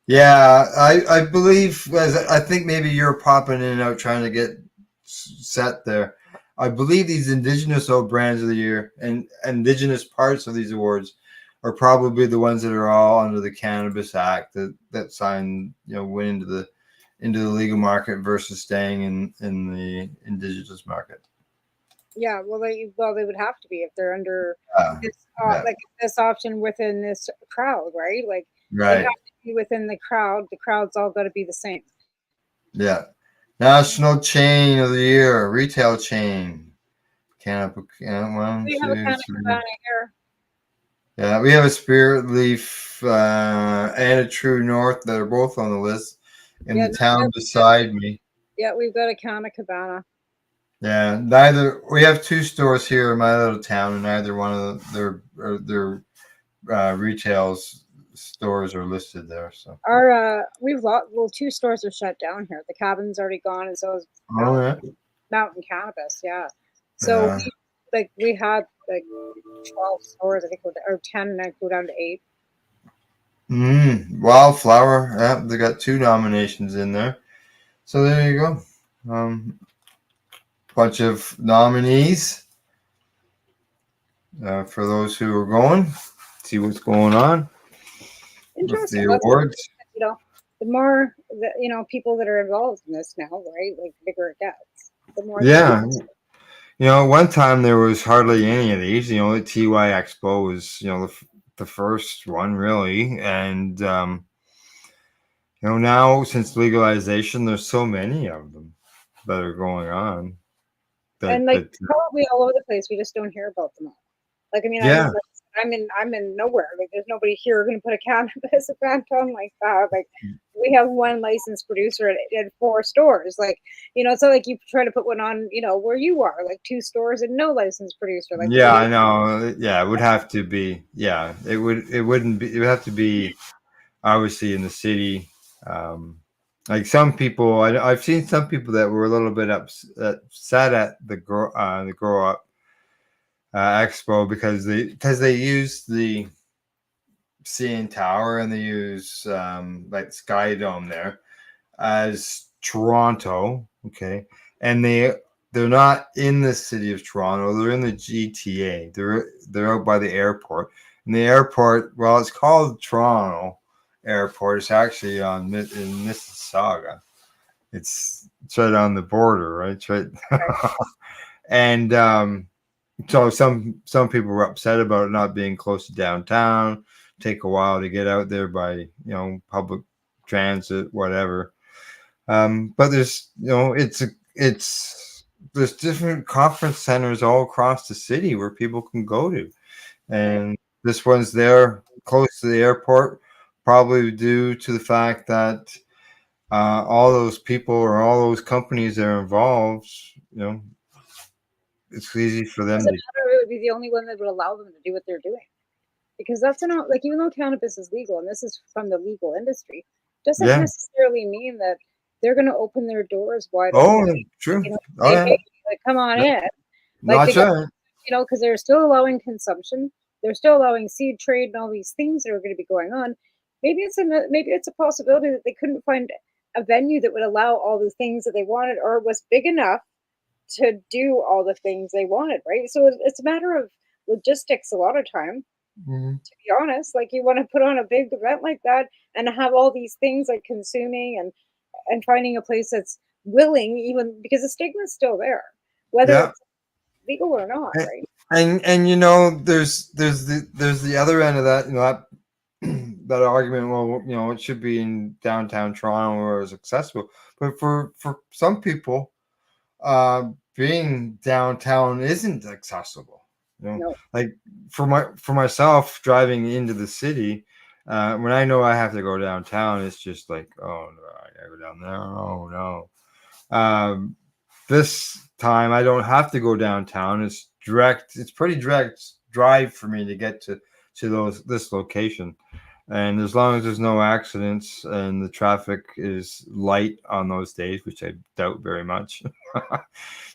Yeah, I believe, I think maybe you're popping in and out trying to get set there. I believe these Indigenous owned brands of the year and Indigenous parts of these awards are probably the ones that are all under the Cannabis Act that sign, went into the legal market versus staying in the Indigenous market. Yeah, well, they would have to be if they're under like this option within this crowd, right? Like, right. They have to be within the crowd. The crowd's all got to be the same. Yeah. National Chain of the Year, retail chain. We have a Canna here. Yeah, we have a Spirit Leaf and a True North that are both on the list in the town beside me. Yeah, we've got a Canna Cabana. Yeah, we have two stores here in my little town, and neither one of their retail stores are listed there. So our two stores are shut down here. The Cabin's already gone, and so is Mountain Cannabis. Yeah, so we had like 12 stores, I think, or 10, and I go down to 8. Wildflower. Yeah, they got 2 nominations in there. So there you go. Bunch of nominees for those who are going. See what's going on. Interesting. With the awards. The more people that are involved in this now, right? Like, the bigger it gets. The more. Yeah. One time there was hardly any of these. The TY Expo was, the first one really, and now since legalization, there's so many of them that are going on. Probably all over the place. We just don't hear about them all. Like, I mean, yeah. I'm in nowhere. Like, there's nobody here going to put a cannabis event on like that. Like, we have one licensed producer at 4 stores. Like, it's not like you try to put one on, where you are, like 2 stores and no licensed producer. Like, yeah, I know. Yeah, it would have to be. Yeah, it wouldn't be. It would have to be obviously in the city. Like some people, I've seen some people that were a little bit upset at the Grow Up Expo because they use the CN Tower and they use like Sky Dome there as Toronto, okay, and they're not in the city of Toronto. They're in the GTA. They're out by the airport, and the airport, well, it's called Toronto Airport. It's actually in Mississauga. It's right on the border, right? It's right. And so some people were upset about it not being close to downtown. Take a while to get out there by public transit, whatever. But there's there's different conference centers all across the city where people can go to, and this one's there close to the airport. Probably due to the fact that all those people or all those companies that are involved, it's easy for them Doesn't to. matter. It would be the only one that would allow them to do what they're doing. Because that's not like, even though cannabis is legal, and this is from the legal industry, doesn't Yeah. necessarily mean that they're going to open their doors wide Oh, open. true. You know, Oh, say, yeah. hey, like, come on in. Like, That's they got, right. you know, because they're still allowing consumption. They're still allowing seed trade and all these things that are going to be going on. Maybe it's a possibility that they couldn't find a venue that would allow all the things that they wanted, or was big enough to do all the things they wanted, right? So it's a matter of logistics a lot of time, Mhm. to be honest. Like, you want to put on a big event like that and have all these things like consuming and finding a place that's willing, even because the stigma is still there, whether Yeah. it's legal or not, And, right? and you know, there's the other end of that, you know, that that argument. Well, you know, it should be in downtown Toronto where it's accessible. But for some people, being downtown isn't accessible. You know, No. like for myself driving into the city, when I know I have to go downtown, it's just like, oh no, I gotta go down there. Oh no. This time I don't have to go downtown. It's direct. It's pretty direct drive for me to get to this location. And as long as there's no accidents and the traffic is light on those days, which I doubt very much.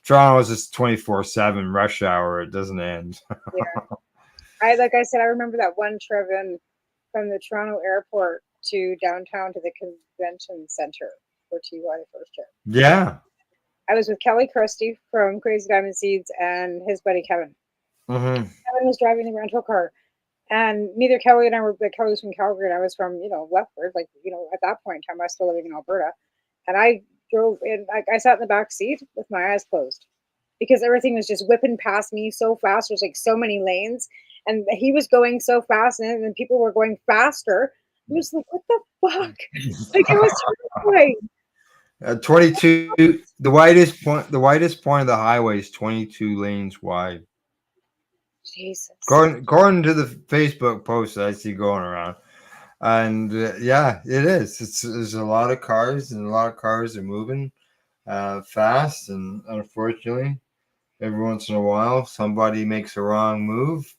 Toronto is just 24/7 rush hour. It doesn't end. Yeah. Like I said, I remember that one trip in from the Toronto airport to downtown to the convention center for TY the first trip. Yeah. I was with Kelly Christie from Crazy Diamond Seeds and his buddy Kevin. Mm-hmm. Kevin was driving the rental car, and neither Kelly and I were. Like, Kelly was from Calgary, and I was from, Lethbridge. Like, at that point in time, I was still living in Alberta, and I drove in. I sat in the back seat with my eyes closed because everything was just whipping past me so fast. There's like so many lanes, and he was going so fast, and then people were going faster. I was like, what the fuck? Like, it was terrifying. 22. The widest point. The widest point of the highway is 22 lanes wide. Jesus. According to the Facebook post that I see going around, and yeah, it is. There's a lot of cars, and a lot of cars are moving fast, and unfortunately, every once in a while, somebody makes a wrong move,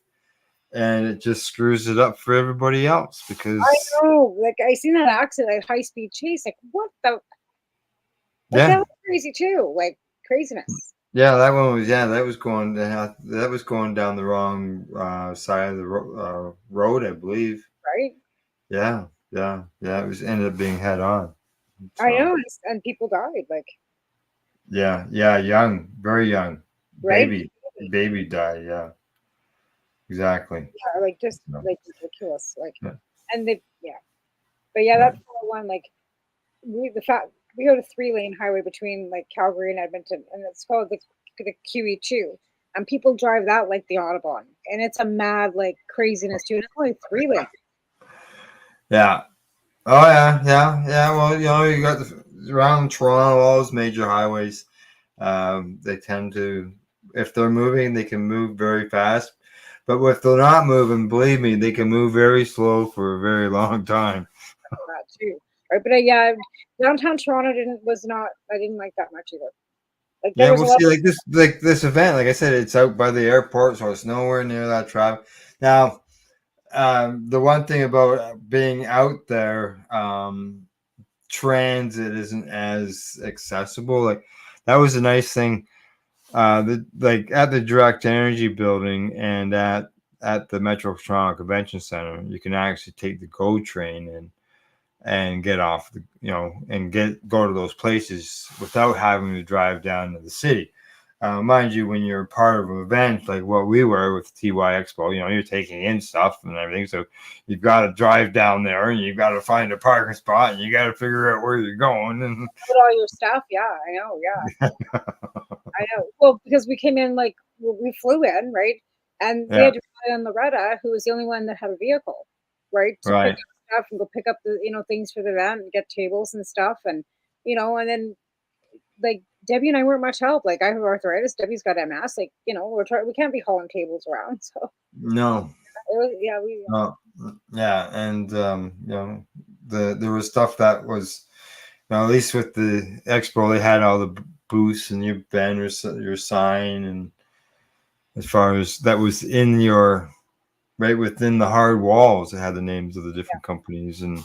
and it just screws it up for everybody else. Because I know, like, I seen that accident at high speed chase. Like, what the? Like, yeah, that was crazy too. Like, craziness. yeah, that one was that was going down the wrong side of the road, I believe. Right? Yeah, yeah, yeah. It was ended up being head on. So. I know, and people died. Like, Yeah, yeah, young, very young, right? baby died. Yeah, exactly. Yeah, like, just No. like ridiculous. Like, Yeah. and but yeah, Yeah. that 401. Like, we go to 3-lane highway between like Calgary and Edmonton, and it's called the QE2. And people drive that like the Autobahn, and it's a mad like craziness too. And it's only 3 lanes. Yeah. Oh yeah, yeah, yeah. Well, you got around Toronto, all those major highways. They tend to, if they're moving, they can move very fast. But if they're not moving, believe me, they can move very slow for a very long time. That too, right? But yeah, downtown Toronto I didn't like that much either. Like, there Yeah, was we'll a lot. see. Like this event, like I said, it's out by the airport, so it's nowhere near that traffic. Now, the one thing about being out there, transit isn't as accessible. Like that was a nice thing. Like at the Direct Energy building and at the Metro Toronto Convention Center, you can actually take the GO train and get off and go to those places without having to drive down to the city. Mind you, when you're part of an event like what we were with TY Expo, you're taking in stuff and everything. So you've got to drive down there and you've got to find a parking spot and you got to figure out where you're going. And Put all your stuff. Yeah, I know. Yeah, I know. Well, because we came in we flew in, right, and we yeah, had to rely on Loretta, who was the only one that had a vehicle, right, to right. pick up stuff and go pick up the things for the event and get tables and stuff, and and then like Debbie and I weren't much help. Like, I have arthritis. Debbie's got MS. Like, we can't be hauling tables around. So No. it was, yeah, we. Yeah, and there was stuff that was, at least with the expo, they had all the booths and your banners, your sign, and as far as that was in your right within the hard walls. It had the names of the different companies and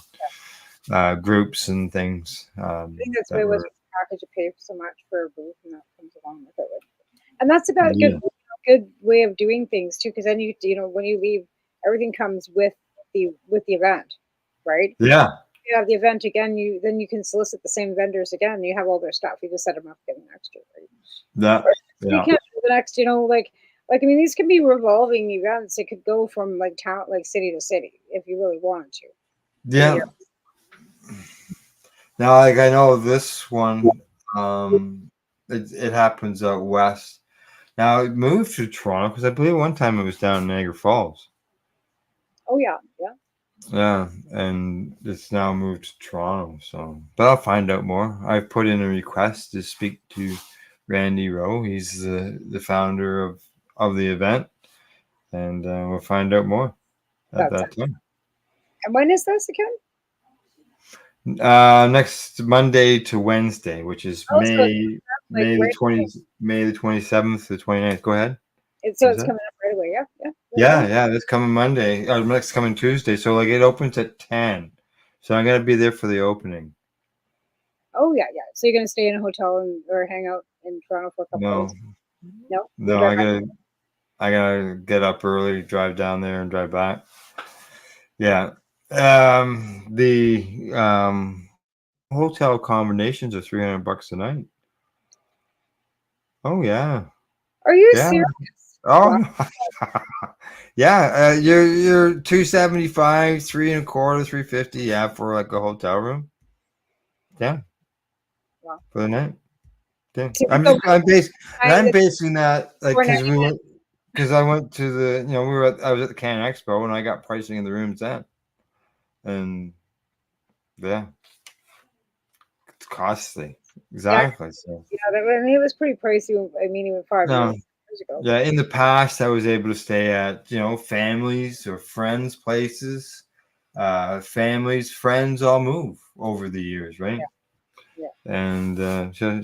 groups and things. I think that's what it was with the package. You pay so much for a booth, and that comes along with it. And that's about a good way of doing things too, because then you know when you leave, everything comes with the event, right? Yeah. You have the event again. Then you can solicit the same vendors again. You have all their stuff. You just set them up again next year, right? You can't do the next. You know, like I mean, these can be revolving events. It could go from like town, like city to city, if you really wanted to. Yeah. Now, like I know this one, it happens out west. Now it moved to Toronto because I believe one time it was down in Niagara Falls. Oh yeah, yeah. Yeah, and it's now moved to Toronto. So, but I'll find out more. I've put in a request to speak to Randy Rowe. He's the founder of the event, and we'll find out more at that time. And when is this again? Next Monday to Wednesday, which is May the 27th to the 29th. Go ahead. It's coming up right away. Yeah. This coming Monday or next coming Tuesday. So like it opens at 10. So I'm gonna be there for the opening. Oh yeah. So you're gonna stay in a hotel or hang out in Toronto for a couple of days? No. I gotta get up early, drive down there, and drive back. Yeah. The hotel accommodations are $300 a night. Oh yeah. Are you serious? Oh yeah. You're $275, $325, $350. Yeah, for like a hotel room. Yeah. Wow. For the night. Yeah. I'm basing that like because I went to the I was at the Can Expo and I got pricing in the rooms then. And yeah, it's costly. Exactly. It was pretty pricey. I mean, even 5 years ago. Yeah, in the past, I was able to stay at families or friends' places. Families, friends all move over the years, right? Yeah. And so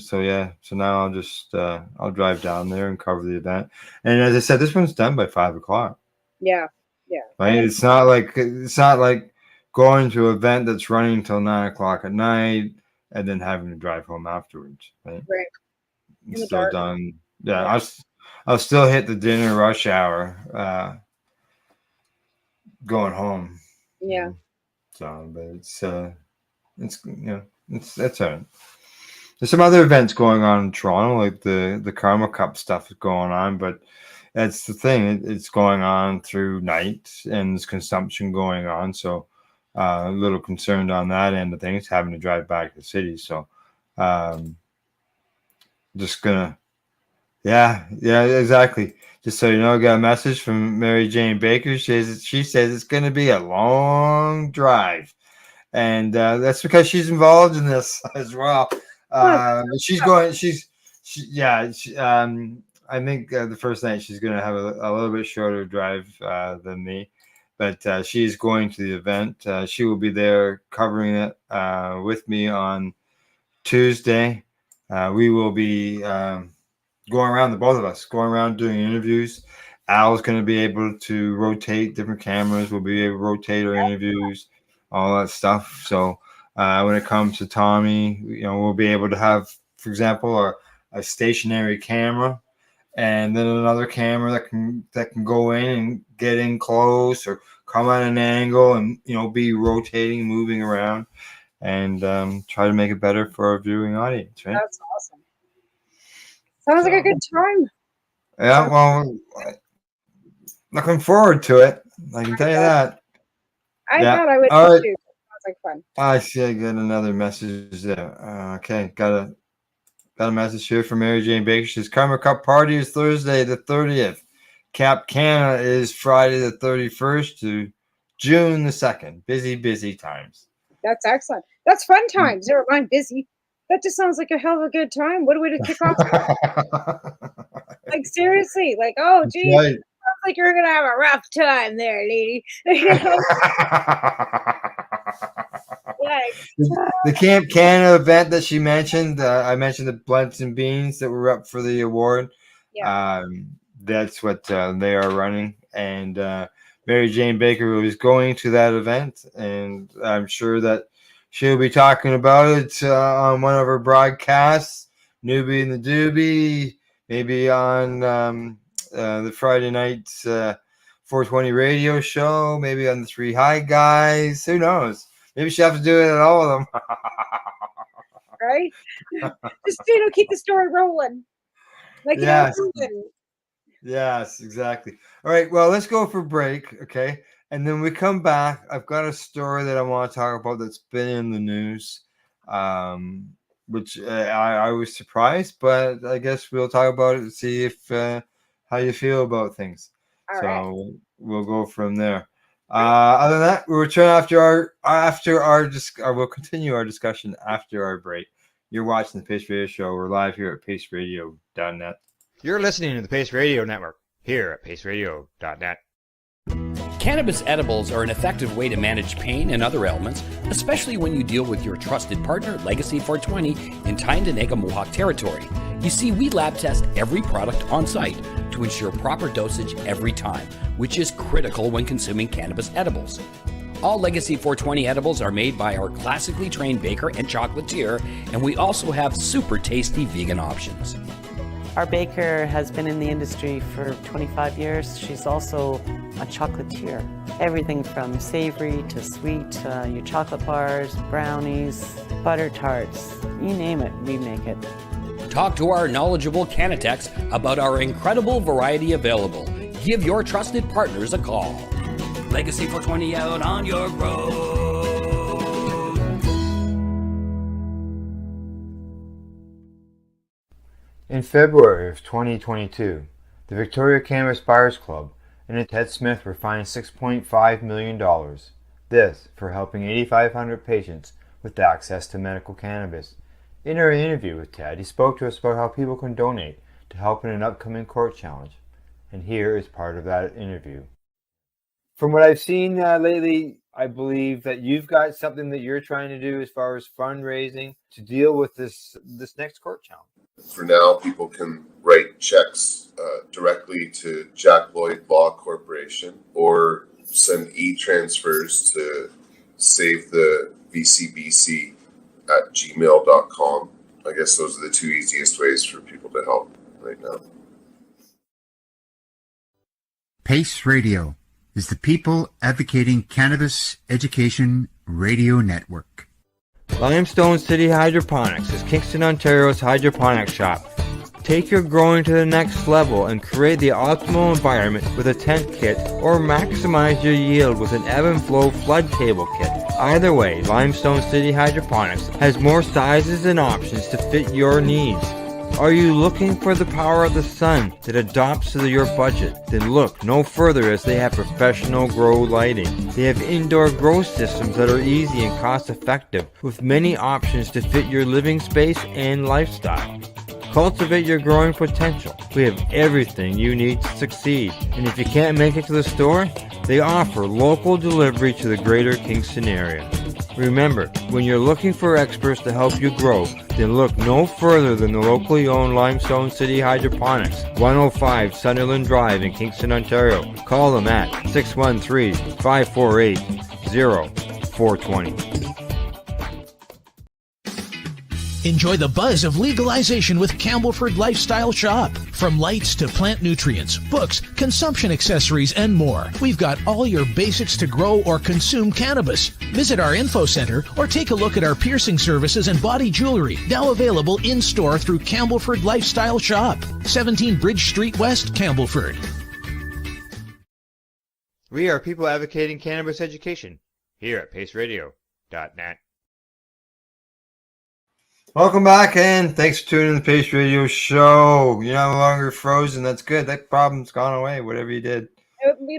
now I'll just I'll drive down there and cover the event. And as I said, this one's done by 5 o'clock. Yeah. Right. It's not like going to an event that's running until 9 o'clock at night and then having to drive home afterwards. Right. It's still done. Yeah. I'll still hit the dinner rush hour going home. Yeah. So, but it's all right. There's some other events going on in Toronto, like the Karma Cup stuff is going on, but that's the thing. It's going on through night and there's consumption going on. So a little concerned on that end of things, having to drive back to the city. So just gonna, yeah, exactly. Just so you know, I got a message from Mary Jane Baker. She says it's going to be a long drive. And that's because she's involved in this as well. I think the first night she's going to have a little bit shorter drive than me, but she's going to the event. She will be there covering it with me on Tuesday. We will be going around, the both of us, going around doing interviews. Al's going to be able to rotate different cameras. We'll be able to rotate our interviews, all that stuff. So when it comes to Tommy, we'll be able to have, for example, a stationary camera and then another camera that can go in and get in close or come at an angle and be rotating, moving around, and try to make it better for our viewing audience. Right? That's awesome. Sounds like a good time. Yeah, well, looking forward to it. I can tell you that. I thought I would too. Sounds like fun. I see. I got another message there. Okay, got a message here from Mary Jane Baker. She says, Karma Cup party is Thursday the 30th. Cap Canada is Friday the 31st to June the 2nd. Busy times. That's excellent. That's fun times. Never mind busy. That just sounds like a hell of a good time. What a way to kick off. Like seriously, like, oh geez, right. Sounds like you're gonna have a rough time there, lady. The Camp Canada event that she mentioned, I mentioned the Blunts and Beans that were up for the award. Yeah. that's what they are running. And Mary Jane Baker was going to that event, and I'm sure that she'll be talking about it on one of her broadcasts, Newbie and the Doobie, maybe on the Friday night 420 radio show, maybe on the Three High Guys. Who knows? Maybe she'll have to do it at all of them. Right? Just, keep the story rolling. Like, yes. Yes, exactly. All right. Well, let's go for break. Okay. And then we come back. I've got a story that I want to talk about that's been in the news, which I was surprised, but I guess we'll talk about it and see if how you feel about things. All right. We'll go from there. Other than that, we'll return after we'll continue our discussion after our break. You're watching the Pace Radio Show. We're live here at paceradio.net. You're listening to the Pace Radio Network here at paceradio.net. Cannabis edibles are an effective way to manage pain and other ailments, especially when you deal with your trusted partner, Legacy 420, in Tyendinaga Mohawk territory. You see, we lab test every product on site to ensure proper dosage every time, which is critical when consuming cannabis edibles. All Legacy 420 edibles are made by our classically trained baker and chocolatier, and we also have super tasty vegan options. Our baker has been in the industry for 25 years. She's also a chocolatier. Everything from savory to sweet, your chocolate bars, brownies, butter tarts, you name it, we make it. Talk to our knowledgeable Cannatex about our incredible variety available. Give your trusted partners a call. Legacy 420 out on your road. In February of 2022, the Victoria Cannabis Buyers Club and Ted Smith were fined $6.5 million. This for helping 8,500 patients with access to medical cannabis. In our interview with Ted, he spoke to us about how people can donate to help in an upcoming court challenge. And here is part of that interview. From what I've seen lately, I believe that you've got something that you're trying to do as far as fundraising to deal with this next court challenge. For now, people can write checks directly to Jack Lloyd Law Corporation or send e-transfers to save the VCBC at gmail.com. I guess those are the two easiest ways for people to help right now. Pace Radio is the people advocating cannabis education radio network. Limestone City Hydroponics is Kingston, Ontario's hydroponics shop. Take your growing to the next level and create the optimal environment with a tent kit or maximize your yield with an ebb and flow flood table kit. Either way, Limestone City Hydroponics has more sizes and options to fit your needs. Are you looking for the power of the sun that adapts to your budget? Then look no further as they have professional grow lighting. They have indoor grow systems that are easy and cost effective with many options to fit your living space and lifestyle. Cultivate your growing potential. We have everything you need to succeed. And if you can't make it to the store, they offer local delivery to the greater Kingston area. Remember, when you're looking for experts to help you grow, then look no further than the locally owned Limestone City Hydroponics, 105 Sunderland Drive in Kingston, Ontario. Call them at 613-548-0420. Enjoy the buzz of legalization with Campbellford Lifestyle Shop. From lights to plant nutrients, books, consumption accessories, and more, we've got all your basics to grow or consume cannabis. Visit our info center or take a look at our piercing services and body jewelry, now available in-store through Campbellford Lifestyle Shop, 17 Bridge Street West, Campbellford. We are people advocating cannabis education here at paceradio.net. Welcome back, and thanks for tuning in the Pace Radio Show. You're no longer frozen. That's good. That problem's gone away, whatever you did. Could be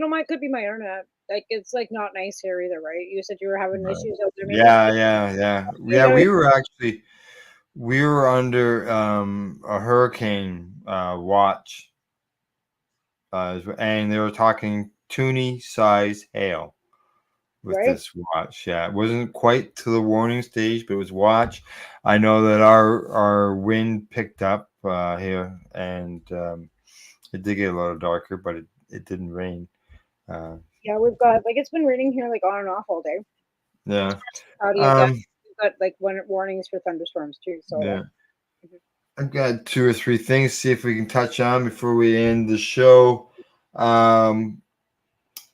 my internet. Like, it's like not nice here either, right? You said you were having issues out there. Yeah. We were under a hurricane watch, and they were talking toonie size hail with this watch. Yeah, it wasn't quite to the warning stage, but it was watch. I know that our wind picked up here, and It did get a little darker, but it didn't rain. Yeah, we've got like it's been raining here like on and off all day. Yeah. Cloudy again. We've got like warnings for thunderstorms too. So Yeah. I've got 2 or 3 things. See if we can touch on before we end the show. And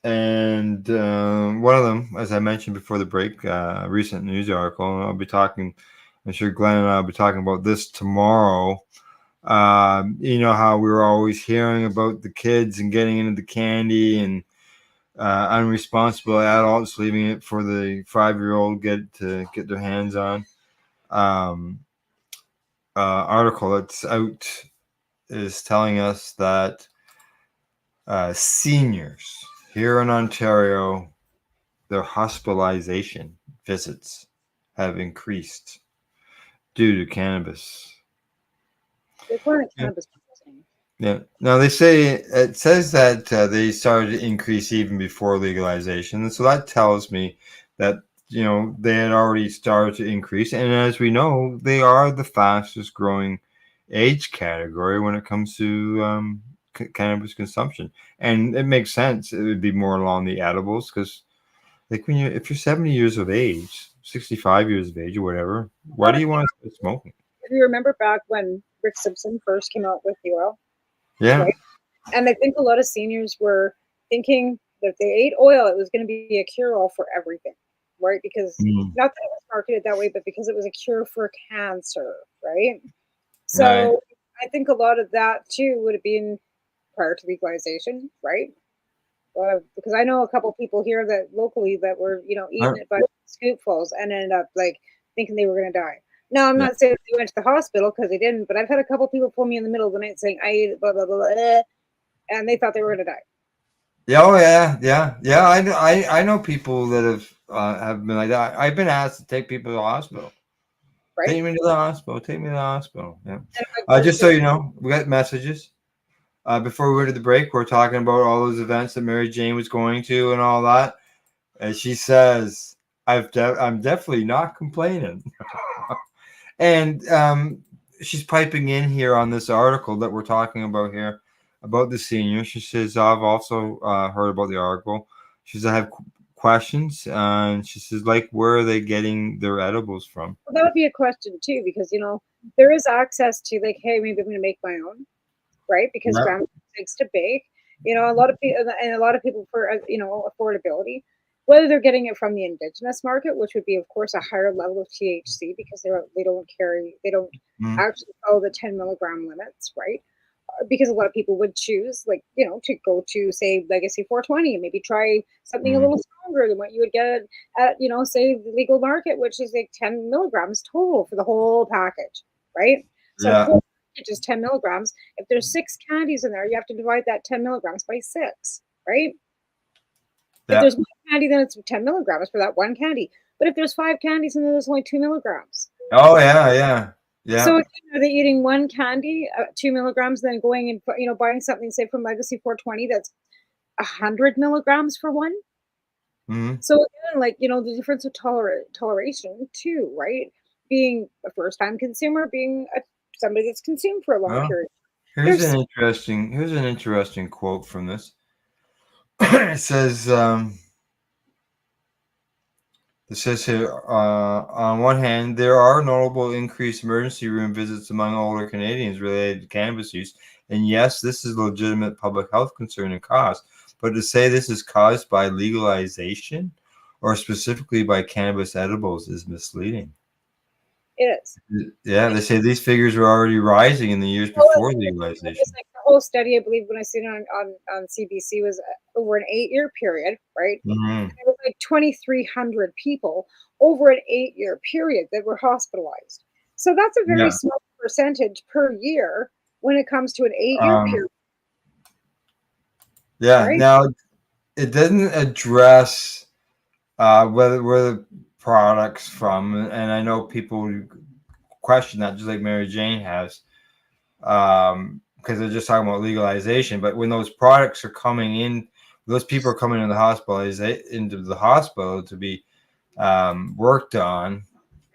one of them, as I mentioned before the break, a recent news article. And I'll be talking. I'm sure Glenn and I will be talking about this tomorrow. You know how we were always hearing about the kids and getting into the candy and unresponsible adults leaving it for the 5-year-old get their hands on. Article that's out is telling us that seniors here in Ontario, their hospitalization visits have increased due to cannabis. Yeah. Now it says that they started to increase even before legalization, and so that tells me that they had already started to increase, and as we know, they are the fastest growing age category when it comes to cannabis consumption, and it makes sense. It would be more along the edibles because, like, if you're 70 years of age, 65 years of age, or whatever, why do you want to start smoking? If you remember back when Rick Simpson first came out with the oil, yeah, right? And I think a lot of seniors were thinking that if they ate oil, it was going to be a cure-all for everything, right? Because not that it was marketed that way, but because it was a cure for cancer, right? So right. I think a lot of that too would have been prior to legalization, right? Because I know a couple people here that locally that were, eating it by scoopfuls and ended up like thinking they were going to die. No, I'm not saying they went to the hospital because they didn't, but I've had a couple people pull me in the middle of the night saying I ate it, blah blah blah, blah, and they thought they were going to die. Yeah, oh yeah. I know people that have been like that. I've been asked to take people to the hospital. Right? Take me to the hospital. Take me to the hospital. Yeah. Just so you know, we got messages. Before we went to the break, we're talking about all those events that Mary Jane was going to and all that. And she says, I'm definitely not complaining. And she's piping in here on this article that we're talking about here about the seniors. She says, I've also heard about the article. She says, I have questions. And she says, like, where are they getting their edibles from? Well, that would be a question too, because, there is access to like, hey, maybe I'm going to make my own, right? Because grandma likes to bake. A lot of people for, affordability, whether they're getting it from the indigenous market, which would be, of course, a higher level of THC because they don't actually follow the 10 milligram limits, right? Because a lot of people would choose, like, to go to, say, Legacy 420 and maybe try something a little stronger than what you would get at, say, the legal market, which is like 10 milligrams total for the whole package, right? So the whole package is 10 milligrams. If there's 6 candies in there, you have to divide that 10 milligrams by 6, right? Yeah. If there's one candy, then it's 10 milligrams for that one candy. But if there's 5 candies and then there's only 2 milligrams. Oh, yeah. So are they eating one candy, 2 milligrams, then going and buying something, say, from Legacy 420 that's 100 milligrams for one? So again, like, the difference of toleration too, right? Being a first-time consumer, being somebody that's consumed for a long period. Here's an interesting quote from this. It says here, on one hand, there are notable increased emergency room visits among older Canadians related to cannabis use. And yes, this is a legitimate public health concern and cost. But to say this is caused by legalization or specifically by cannabis edibles is misleading. It is. Yeah, they say these figures were already rising in the years before legalization. It's like the whole study, I believe, when I seen it on CBC, was over an 8-year period, right? And it was like 2,300 people over an 8-year period that were hospitalized. So that's a very small percentage per year when it comes to an 8-year period. Yeah. Right? Now, it doesn't address where the products from, and I know people question that, just like Mary Jane has, because they're just talking about legalization. But when those products are coming in, those people are coming into the hospital to be worked on.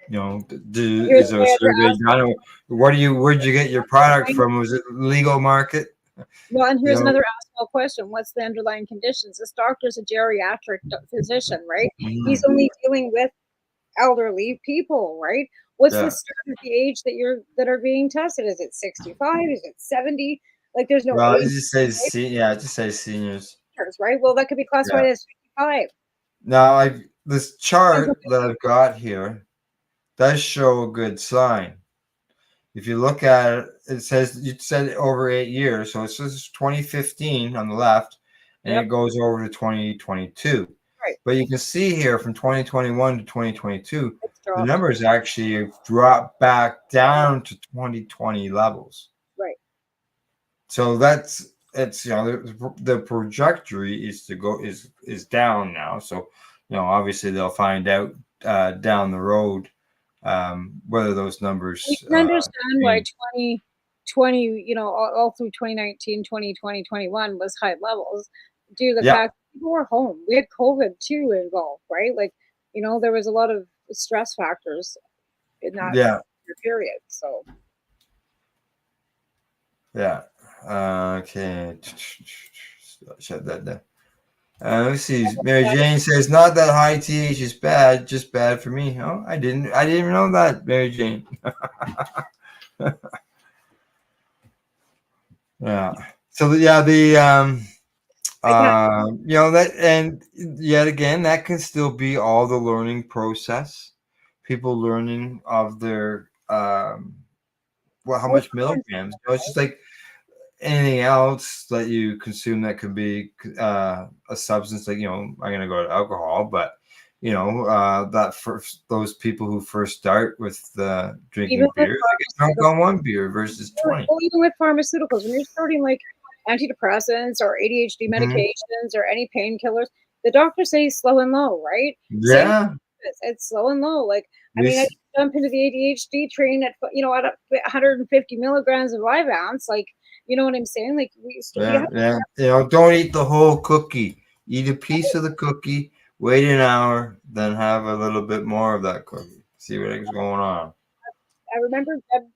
Is there a survey done? Where'd you get your product from? Was it legal market? Well, and You here's know, another askable question. What's the underlying conditions? This doctor's a geriatric physician, right? He's only dealing with elderly people, right? What's the yeah. start of the age that are being tested? Is it 65? Is it 70? Like there's no Well, it age, just says yeah, it just says seniors. right? Well, that could be classified Yeah. as 55. Now, this chart that I've got here does show a good sign. If you look at it, it says you said over 8 years, so it says 2015 on the left, and Yep. it goes over to 2022. Right. But you can see here from 2021 to 2022, It's the dropped. numbers actually have dropped back down to 2020 levels. Right. So it's the trajectory is to go is down now. So obviously they'll find out down the road whether those numbers We can understand why change. 2020, all through 2019, 2020, 21 was high levels due to the Yeah, fact that people were home. We had COVID too involved, right? Like, there was a lot of stress factors in that yeah, period. So yeah. Okay, shut that down. Let's see. Mary Jane says not that high TH is bad, just bad for me. Oh, I didn't even know that, Mary Jane. Yeah. So that, and yet again, that can still be all the learning process. People learning of their how much milligrams. It's just like anything else that you consume that could be a substance. Like I'm gonna go to alcohol, but that first those people who first start with even drinking with beer, they get drunk on one beer versus 20. well, even with pharmaceuticals, when you're starting like antidepressants or ADHD Mhm. medications or any painkillers, the doctors say slow and low, right? Same Yeah. it's slow and low. Like, I mean, I This, jump into the ADHD train at 150 milligrams of Vyvanse. Like, you know what I'm saying? Like, we yeah, have yeah. Don't eat the whole cookie. Eat a piece of the cookie, wait an hour, then have a little bit more of that cookie. See what is going on. I remember Deb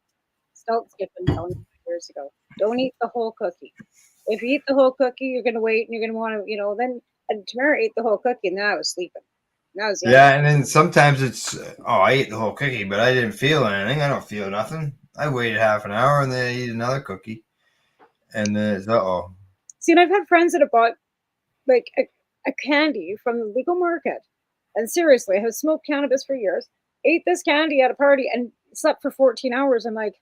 Stelzkippen telling me years ago, don't eat the whole cookie. If you eat the whole cookie, you're going to wait and you're going to want to, then. And Tamara ate the whole cookie, and then I was sleeping. And that was the end. Yeah, and then sometimes it's I ate the whole cookie, but I didn't feel anything. I don't feel nothing. I waited half an hour and then I eat another cookie, and then it's See, and I've had friends that have bought like a candy from the legal market, and seriously, I have smoked cannabis for years, ate this candy at a party, and slept for 14 hours. I'm like,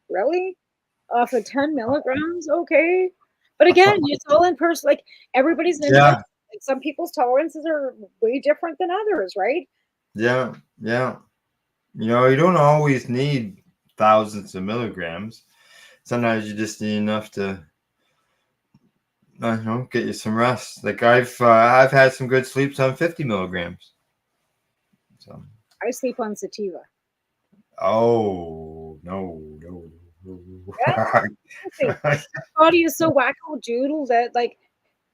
really? Off of 10 milligrams? Okay. But again, it's all in person. Like, everybody's an individual. yeah, Like, some people's tolerances are way different than others, right? yeah, yeah. You don't always need thousands of milligrams. Sometimes you just need enough to get you some rest. Like I've had some good sleeps on 50 milligrams. So I sleep on sativa. no. Yeah. My body is so wacko doodle that like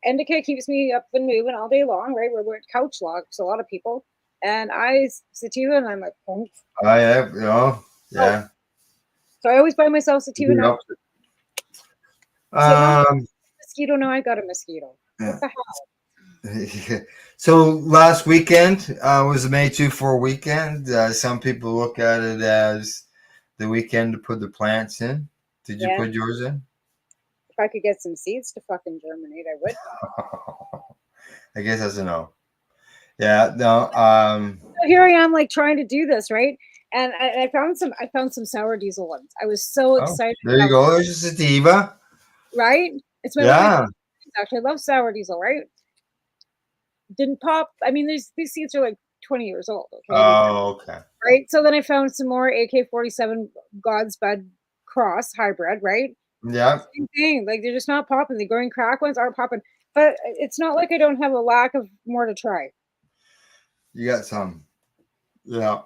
indica keeps me up and moving all day long, right? We're at couch logs, a lot of people. And I sativa and I'm like, oh. I have, yeah. So I always buy myself sativa now. Mosquito, now I got a mosquito. Yeah. What the hell? So last weekend was the May 2-4 weekend. Some people look at it as the weekend to put the plants in. Did you put yours in? If I could get some seeds to fucking germinate, I would. I guess that's a no. Yeah, no. So here I am, like trying to do this, right? And I found some sour diesel ones. I was so excited. There you go. There's a sativa. Right? It's my actually, I love sour diesel, right? Didn't pop. I mean, these seeds are like 20 years old. Okay? Oh, okay. Right. So then I found some more AK-47 God's Bud cross hybrid, right? Yeah. Same thing. Like, they're just not popping. The growing crack ones aren't popping. But it's not like I don't have a lack of more to try. You got some. Yeah.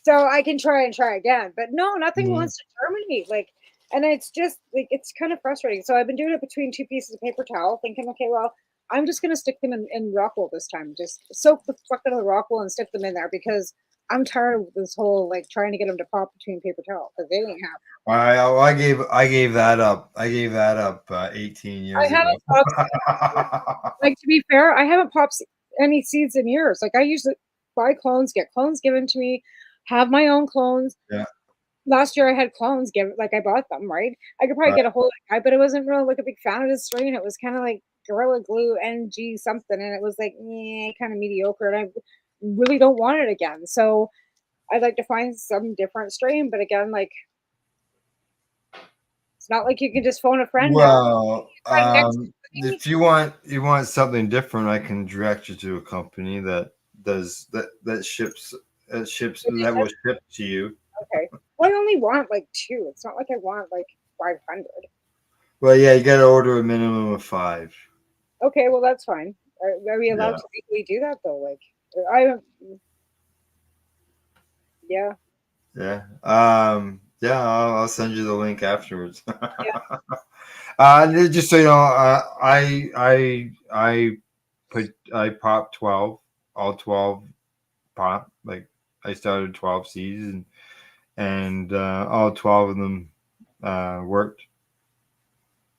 So I can try and try again. But no, nothing wants to germinate. Like, and it's just like, it's kind of frustrating. So I've been doing it between two pieces of paper towel, thinking, okay, well, I'm just going to stick them in rock wool this time. Just soak the fuck out of the rock wool and stick them in there, because I'm tired of this whole like trying to get them to pop between paper towels because they ain't happy. I gave that up. I gave that up 18 I years haven't ago. popped. Like to be fair, I haven't popped any seeds in years. Like I usually buy clones, get clones given to me, have my own clones. Yeah. Last year I had clones given, like I bought them, right? I could probably Right. get a hold of the guy, but I wasn't really like a big fan of this strain. It was kind of like Gorilla Glue NG something, and it was like kind of mediocre, and I really don't want it again. So I'd like to find some different strain, but again, like it's not like you can just phone a friend now. Well, if you want something different, I can direct you to a company that does that ships that will ship to you. Okay. Well, I only want like 2. It's not like I want like 500. Well, yeah, you got to order a minimum of 5. Okay, well that's fine. Are we allowed to legally do that though? Like, I yeah. Yeah. Yeah. I'll send you the link afterwards. Just so you know, I popped 12, all 12 pop. Like I started 12 seeds and all 12 of them worked.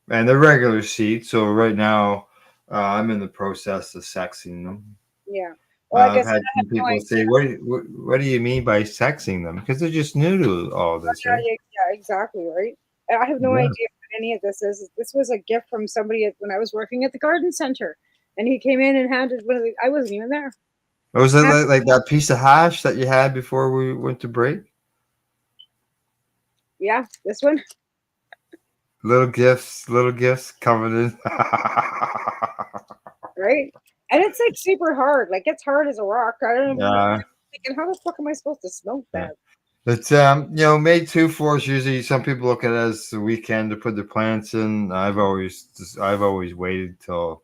And they're regular seeds. So right now, I'm in the process of sexing them. Yeah. Well, I I've guess had some people say, "What do you mean by sexing them?" Because they're just new to all this, right? Yeah, exactly, right. I have no idea what any of this is. This was a gift from somebody when I was working at the garden center, and he came in and handed one of the. I wasn't even there. Or was it like that piece of hash that you had before we went to break? Yeah, this one. Little gifts coming in. Right, and it's like super hard. Like it's hard as a rock. I don't know. Yeah. Thinking, how the fuck am I supposed to smoke that? But May 2-4 is usually some people look at it as the weekend to put their plants in. I've always waited till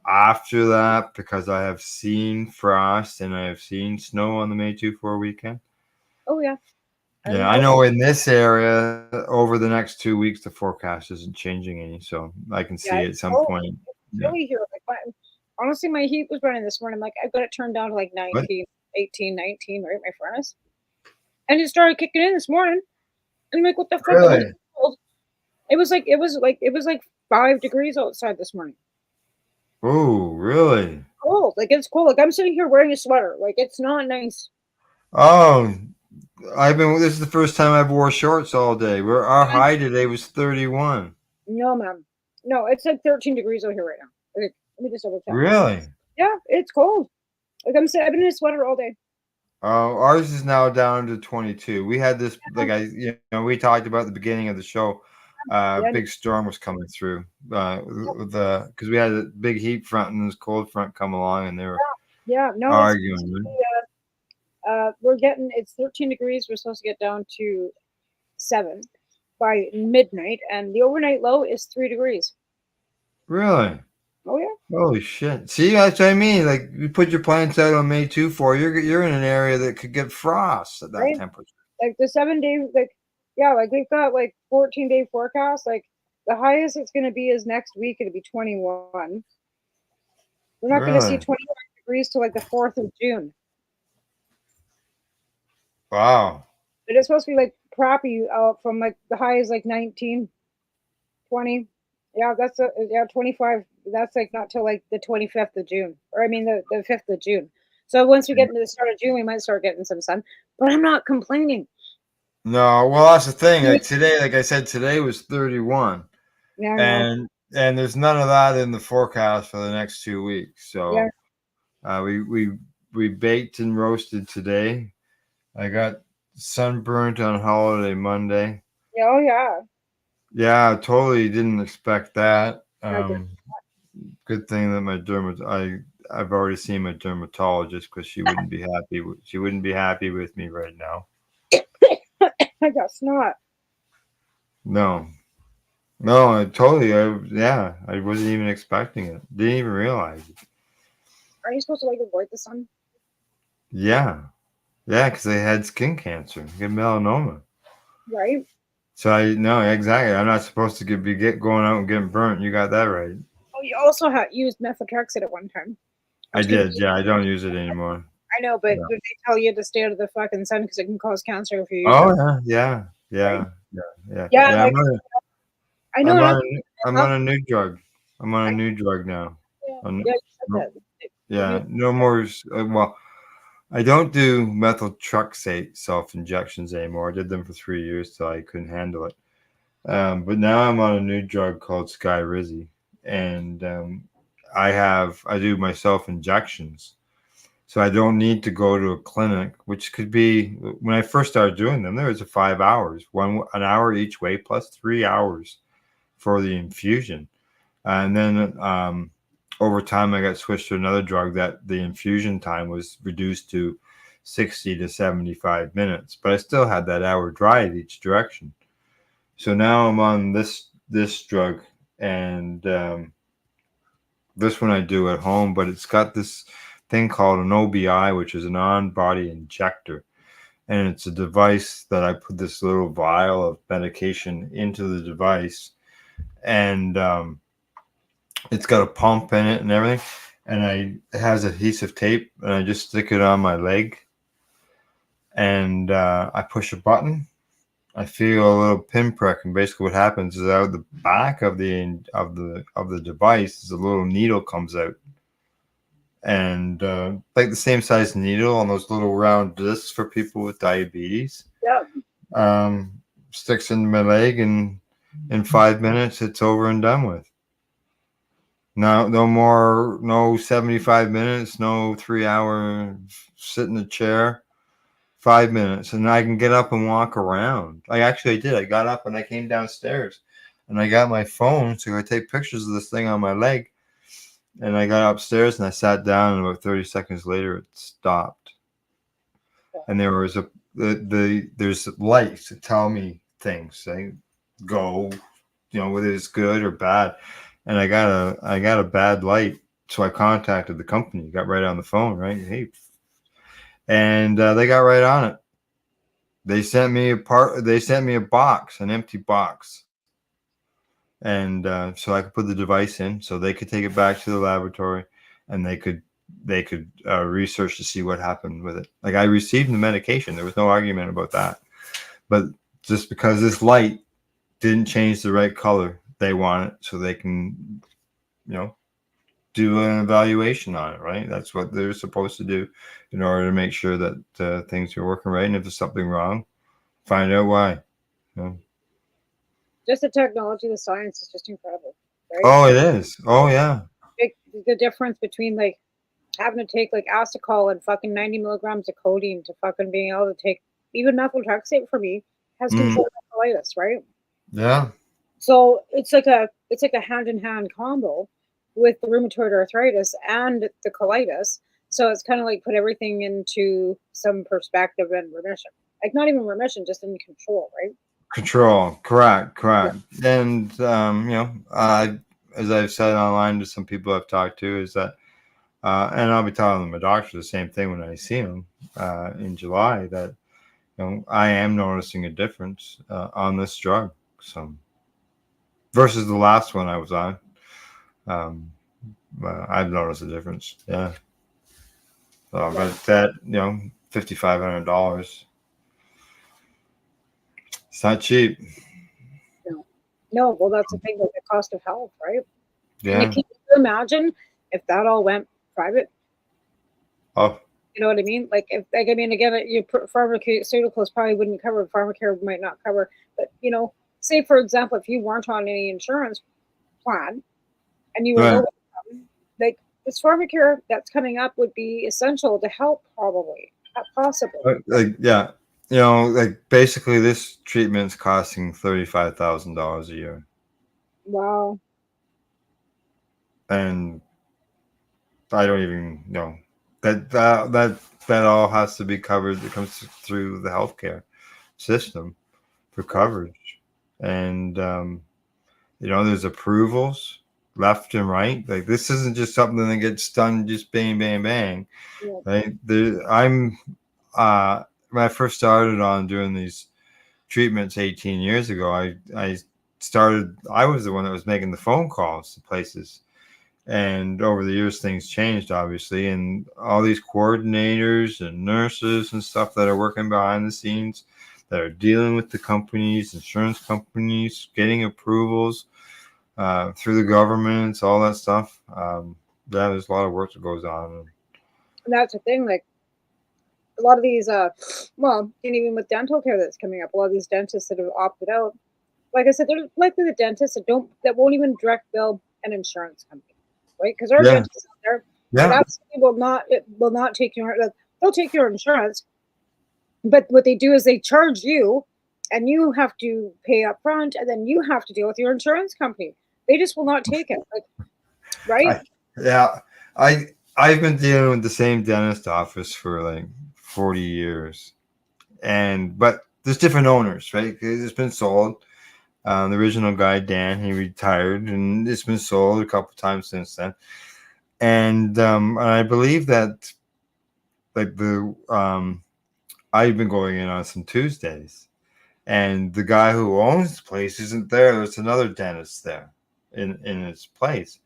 after that because I have seen frost and I have seen snow on the May 2-4 weekend. Oh yeah. Yeah, I know in this area over the next 2 weeks the forecast isn't changing any, so I can see at some point. It's really here. Like honestly, my heat was running this morning. Like I got it turned down to like 19, 18, 19, right? My furnace. And it started kicking in this morning. And I'm like, what the fuck? Really? It was like 5 degrees outside this morning. Oh, really? Cold. Like it's cold. Like I'm sitting here wearing a sweater. Like it's not nice. Oh, this is the first time I've wore shorts all day. Our high today was 31. No, ma'am. No, it's like 13 degrees out here right now. Like, let me just double check. Really? Yeah, it's cold. Like I've been in a sweater all day. Ours is now down to 22. We had this, we talked about at the beginning of the show. Big storm was coming through because we had a big heat front and this cold front come along, and they were arguing. It's 13 degrees. We're supposed to get down to 7 by midnight, and the overnight low is 3 degrees. Really? Oh yeah. Holy shit! See, that's what I mean. Like you put your plants out on May 2-4, you're in an area that could get frost at that temperature. Like the 7 days, like we've got like 14-day forecast. Like the highest it's going to be is next week. It'll be 21. We're not going to see 25 degrees till like the 4th of June. Wow. But it's supposed to be like crappy from like the high is like 19, 20. Yeah, 25. That's like not till like the 25th of June, or I mean the 5th of June. So once we get into the start of June, we might start getting some sun. But I'm not complaining. No, well, that's the thing. Like today, like I said, today was 31. Yeah, and there's none of that in the forecast for the next 2 weeks. So we baked and roasted today. I got sunburnt on holiday Monday. Yeah, oh yeah. Yeah, I totally didn't expect that. Good thing that I've already seen my dermatologist because she wouldn't be happy. She wouldn't be happy with me right now. I guess not. No, I wasn't even expecting it. Didn't even realize it. Are you supposed to like avoid the sun? Yeah, because I had skin cancer, get melanoma. Right. So exactly. I'm not supposed to going out and getting burnt. You got that right. Oh, you also used methotrexate at one time. I did. Yeah, I don't use it anymore. I know, but they tell you to stay out of the fucking sun because it can cause cancer if you use Oh it. yeah. Yeah, like, I know. I'm on a new drug. I'm on a new drug now. Yeah, you said that. Yeah, no more. Well, I don't do methotrexate self-injections anymore. I did them for 3 years till I couldn't handle it. But now I'm on a new drug called Skyrizi, and I do my self-injections, so I don't need to go to a clinic, which could be when I first started doing them. There was 5 hours, an hour each way plus 3 hours for the infusion, and then over time I got switched to another drug that the infusion time was reduced to 60 to 75 minutes, but I still had that hour drive each direction. So now I'm on this drug, and this one I do at home, but it's got this thing called an OBI, which is an on-body injector, and it's a device that I put this little vial of medication into the device, and it's got a pump in it and everything, and it has adhesive tape, and I just stick it on my leg, and I push a button. I feel a little pinprick, and basically what happens is out the back of the device, a little needle comes out, and like the same size needle on those little round discs for people with diabetes. Yeah. Sticks into my leg, and in 5 minutes it's over and done with. No 75 minutes, no 3 hour sit in the chair. 5 minutes, and I can get up and walk around. I did. I got up and I came downstairs, and I got my phone so I take pictures of this thing on my leg. And I got upstairs and I sat down, and about 30 seconds later, it stopped. And there was there's lights that tell me things. They go, whether it's good or bad. And I got a bad light, so I contacted the company. Got right on the phone, right? Hey. And they got right on it. They sent me a box, an empty box, and so I could put the device in, so they could take it back to the laboratory, and they could research to see what happened with it. Like, I received the medication, there was no argument about that, but just because this light didn't change the right color, they want it so they can, do an evaluation on it, right? That's what they're supposed to do in order to make sure that things are working right. And if there's something wrong, find out why. Just the technology, the science is just incredible, right? Oh, it is. Oh, yeah. The difference between like having to take like Asacol and fucking 90 milligrams of codeine to fucking being able to take even methotrexate for me has control of colitis, right? Yeah. So it's like a hand-in-hand combo with the rheumatoid arthritis and the colitis. So it's kind of like put everything into some perspective and remission. Like, not even remission, just in control, right? Control. Correct. And, as I've said online to some people I've talked to, is that, and I'll be telling my doctor the same thing when I see him in July, that, I am noticing a difference on this drug. So, versus the last one I was on. I've noticed a difference. Yeah. So, but that, $5,500. It's not cheap. No. Well, that's the thing, like the cost of health, right? Yeah. And can you imagine if that all went private? Oh. You know what I mean? Like, again, your pharmaceuticals probably wouldn't cover. Pharmacare might not cover. But say for example, if you weren't on any insurance plan, and you were low income, like this pharmacare that's coming up would be essential to help, probably, possibly. Yeah, basically this treatment's costing $35,000 a year. Wow. And I don't even know that all has to be covered. It comes through the healthcare system for coverage, and there's approvals left and right. Like, this isn't just something that gets done just bang, bang, bang. Yeah. Right? When I first started on doing these treatments 18 years ago, I was the one that was making the phone calls to places, And over the years, things changed, obviously, and all these coordinators and nurses and stuff that are working behind the scenes, that are dealing with the companies, insurance companies, getting approvals through the governments, all that stuff. There's a lot of work that goes on. And that's the thing, like a lot of these, and even with dental care that's coming up, a lot of these dentists that have opted out, like I said, they're likely the dentists that won't even direct bill an insurance company, right? Because our dentists out there that absolutely will not take they'll take your insurance, but what they do is they charge you, and you have to pay up front, and then you have to deal with your insurance company. They just will not take it, like, right? I've been dealing with the same dentist office for like 40 years, but there's different owners, right? It's been sold. The original guy, Dan, he retired, and it's been sold a couple times since then. And I believe that, like, I've been going in on some Tuesdays, and the guy who owns the place isn't there. There's another dentist there in his place,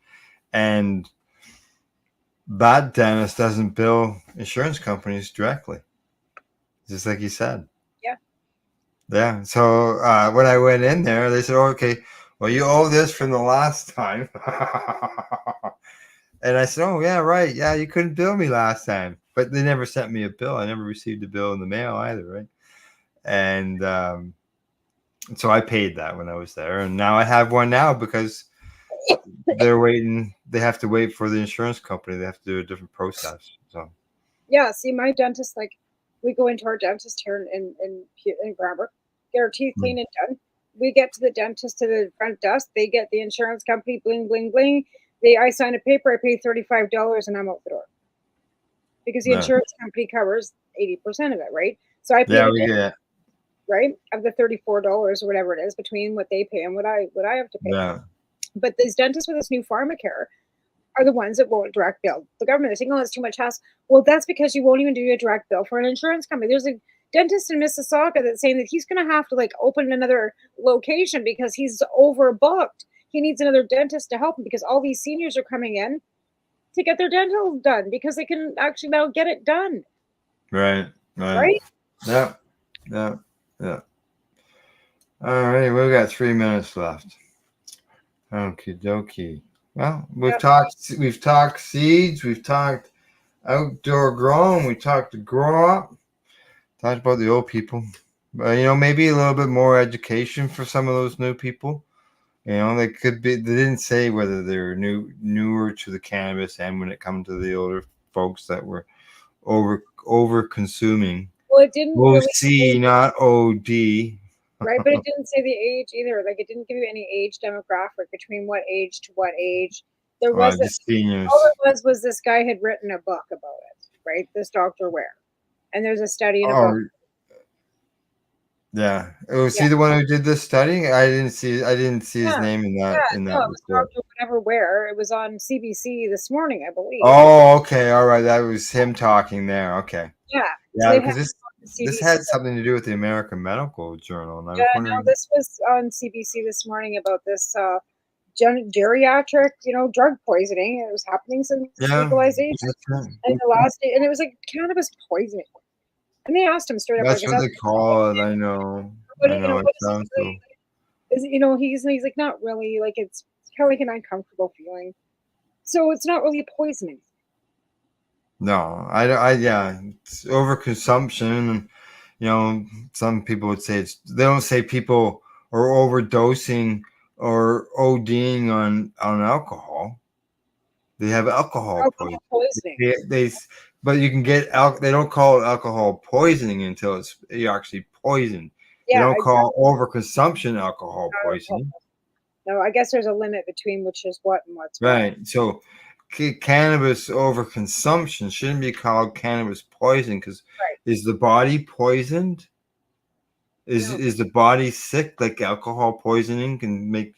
and that dentist doesn't bill insurance companies directly, just like you said. Yeah. So when I went in there, they said, okay, well, you owe this from the last time. And I said, oh, yeah, right. Yeah, you couldn't bill me last time. But they never sent me a bill. I never received a bill in the mail either, right? And so I paid that when I was there. And now I have one now because they're waiting. They have to wait for the insurance company. They have to do a different process. So yeah, see, my dentist, like, we go into our dentist here in Granbrook, get our teeth cleaned and done. We get to the dentist, to the front desk. They get the insurance company, bling, bling, bling. I sign a paper. I pay $35 and I'm out the door. Because the insurance company covers 80% of it, right? So I pay right, of the $34 or whatever it is between what they pay and what I have to pay. Yeah. But these dentists with this new pharmacare are the ones that won't direct bill the government. They're saying, oh, it's too much hassle. Well, that's because you won't even do a direct bill for an insurance company. There's a dentist in Mississauga that's saying that he's going to have to, like, open another location because he's overbooked. He needs another dentist to help him because all these seniors are coming in to get their dental done because they can actually now get it done. Right. Yeah. All right, we've got 3 minutes left. Okie dokie. Well, we've talked seeds, we've talked outdoor growing, we talked to grow up, talked about the old people. But maybe a little bit more education for some of those new people. They could be. They didn't say whether they're newer to the cannabis, and when it comes to the older folks that were over consuming. Well, it didn't. OC, not OD. Right, but it didn't say the age either. Like, it didn't give you any age demographic between what age to what age. There was seniors. All it was this guy had written a book about it, right? This Dr. Ware, and there's a study in a book. Yeah. Was he the one who did this study? I didn't see his name in that. It was Dr. Whatever Ware. It was on CBC this morning, I believe. Oh, okay, all right. That was him talking there. Okay. Yeah. Yeah, because this had something to do with the American Medical Journal. And I was wondering... no, this was on CBC this morning about this geriatric, drug poisoning. It was happening since legalization. And it was like cannabis poisoning. And they asked him straight up. That's what they call it. I know. It sounds cool. He's like, not really. Like, it's kind of like an uncomfortable feeling. So it's not really poisoning. No, it's overconsumption. And, some people would say they don't say people are overdosing or ODing on alcohol. They have alcohol poisoning. But you can get they don't call it alcohol poisoning until you're actually poisoned. Yeah, they don't call overconsumption alcohol poisoning. No, I guess there's a limit between which is what and what's right. What. So cannabis overconsumption shouldn't be called cannabis poison because is the body poisoned? Is the body sick like alcohol poisoning can make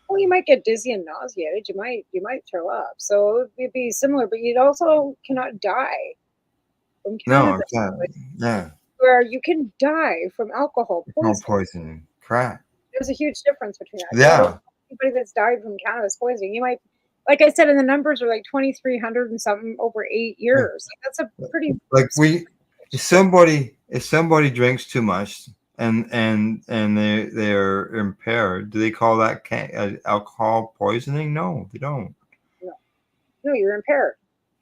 Well, you might get dizzy and nauseated. You might throw up. So it'd be similar, but you also cannot die from cannabis. Yeah. Where you can die from alcohol poisoning. Correct. There's a huge difference between that. Yeah. Anybody that's died from cannabis poisoning, you might like I said, and the numbers are like 2,300 and something over 8 years. Like, that's a pretty if somebody drinks too much and they're impaired, do they call that alcohol poisoning? No, they don't. No, you're impaired.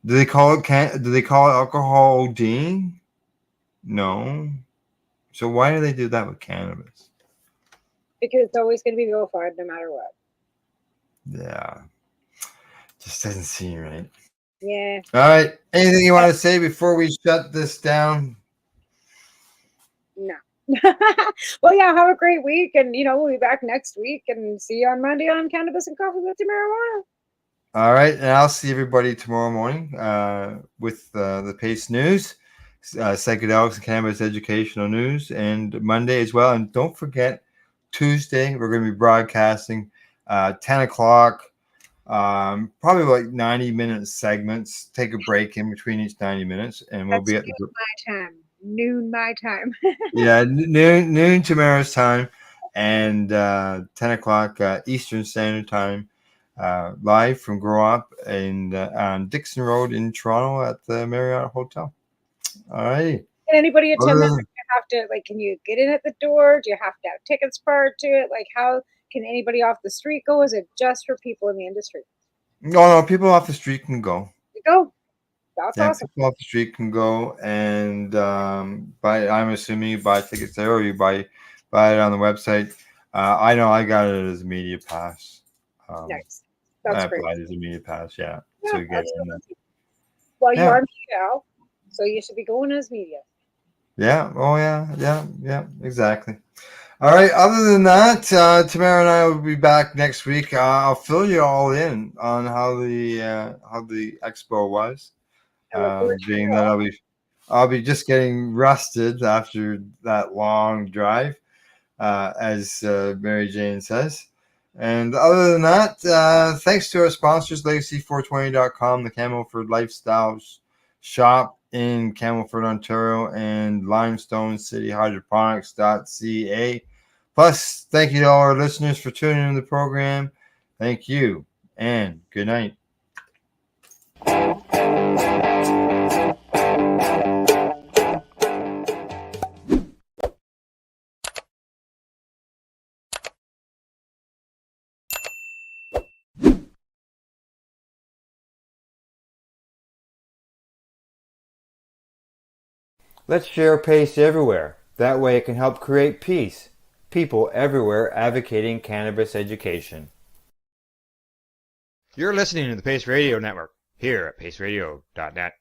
Do they call it alcohol ODing? No. So why do they do that with cannabis? Because it's always going to be vilified no matter what. Yeah. Just doesn't seem right. Yeah. All right. Anything you want to say before we shut this down? No. Well, yeah, have a great week. And, we'll be back next week and see you on Monday on Cannabis and Coffee with the Marijuana. All right. And I'll see everybody tomorrow morning with the Pace News, psychedelics and cannabis educational news, and Monday as well. And don't forget, Tuesday, we're going to be broadcasting 10 o'clock. Probably like 90-minute segments. Take a break in between each 90 minutes, and we'll be at noon my time. Yeah, noon Tamara's time, and 10 o'clock Eastern Standard Time, live from Grow Up and on Dixon Road in Toronto at the Marriott Hotel. All right. Can anybody attend that? You have to, can you get in at the door? Do you have to have tickets prior to it? How can anybody off the street go? Is it just for people in the industry? No, people off the street can go. Go. That's awesome. People off the street can go, and I'm assuming you buy tickets there, or you buy it on the website. I know I got it as a media pass. Nice. That's great. I applied as a media pass, yeah. So you get in there. Well, you are media, so you should be going as media. Yeah. Oh, yeah. Exactly. All right. Other than that, Tamara and I will be back next week. I'll fill you all in on how the expo was. Being that I'll be just getting rusted after that long drive, as Mary Jane says. And other than that, thanks to our sponsors, Legacy420.com, the Campbellford Lifestyle Shop in Campbellford, Ontario, and Limestone City Hydroponics.ca. Plus, thank you to all our listeners for tuning in to the program. Thank you, and good night. Let's share Pace everywhere. That way it can help create peace. People everywhere advocating cannabis education. You're listening to the Pace Radio Network here at paceradio.net.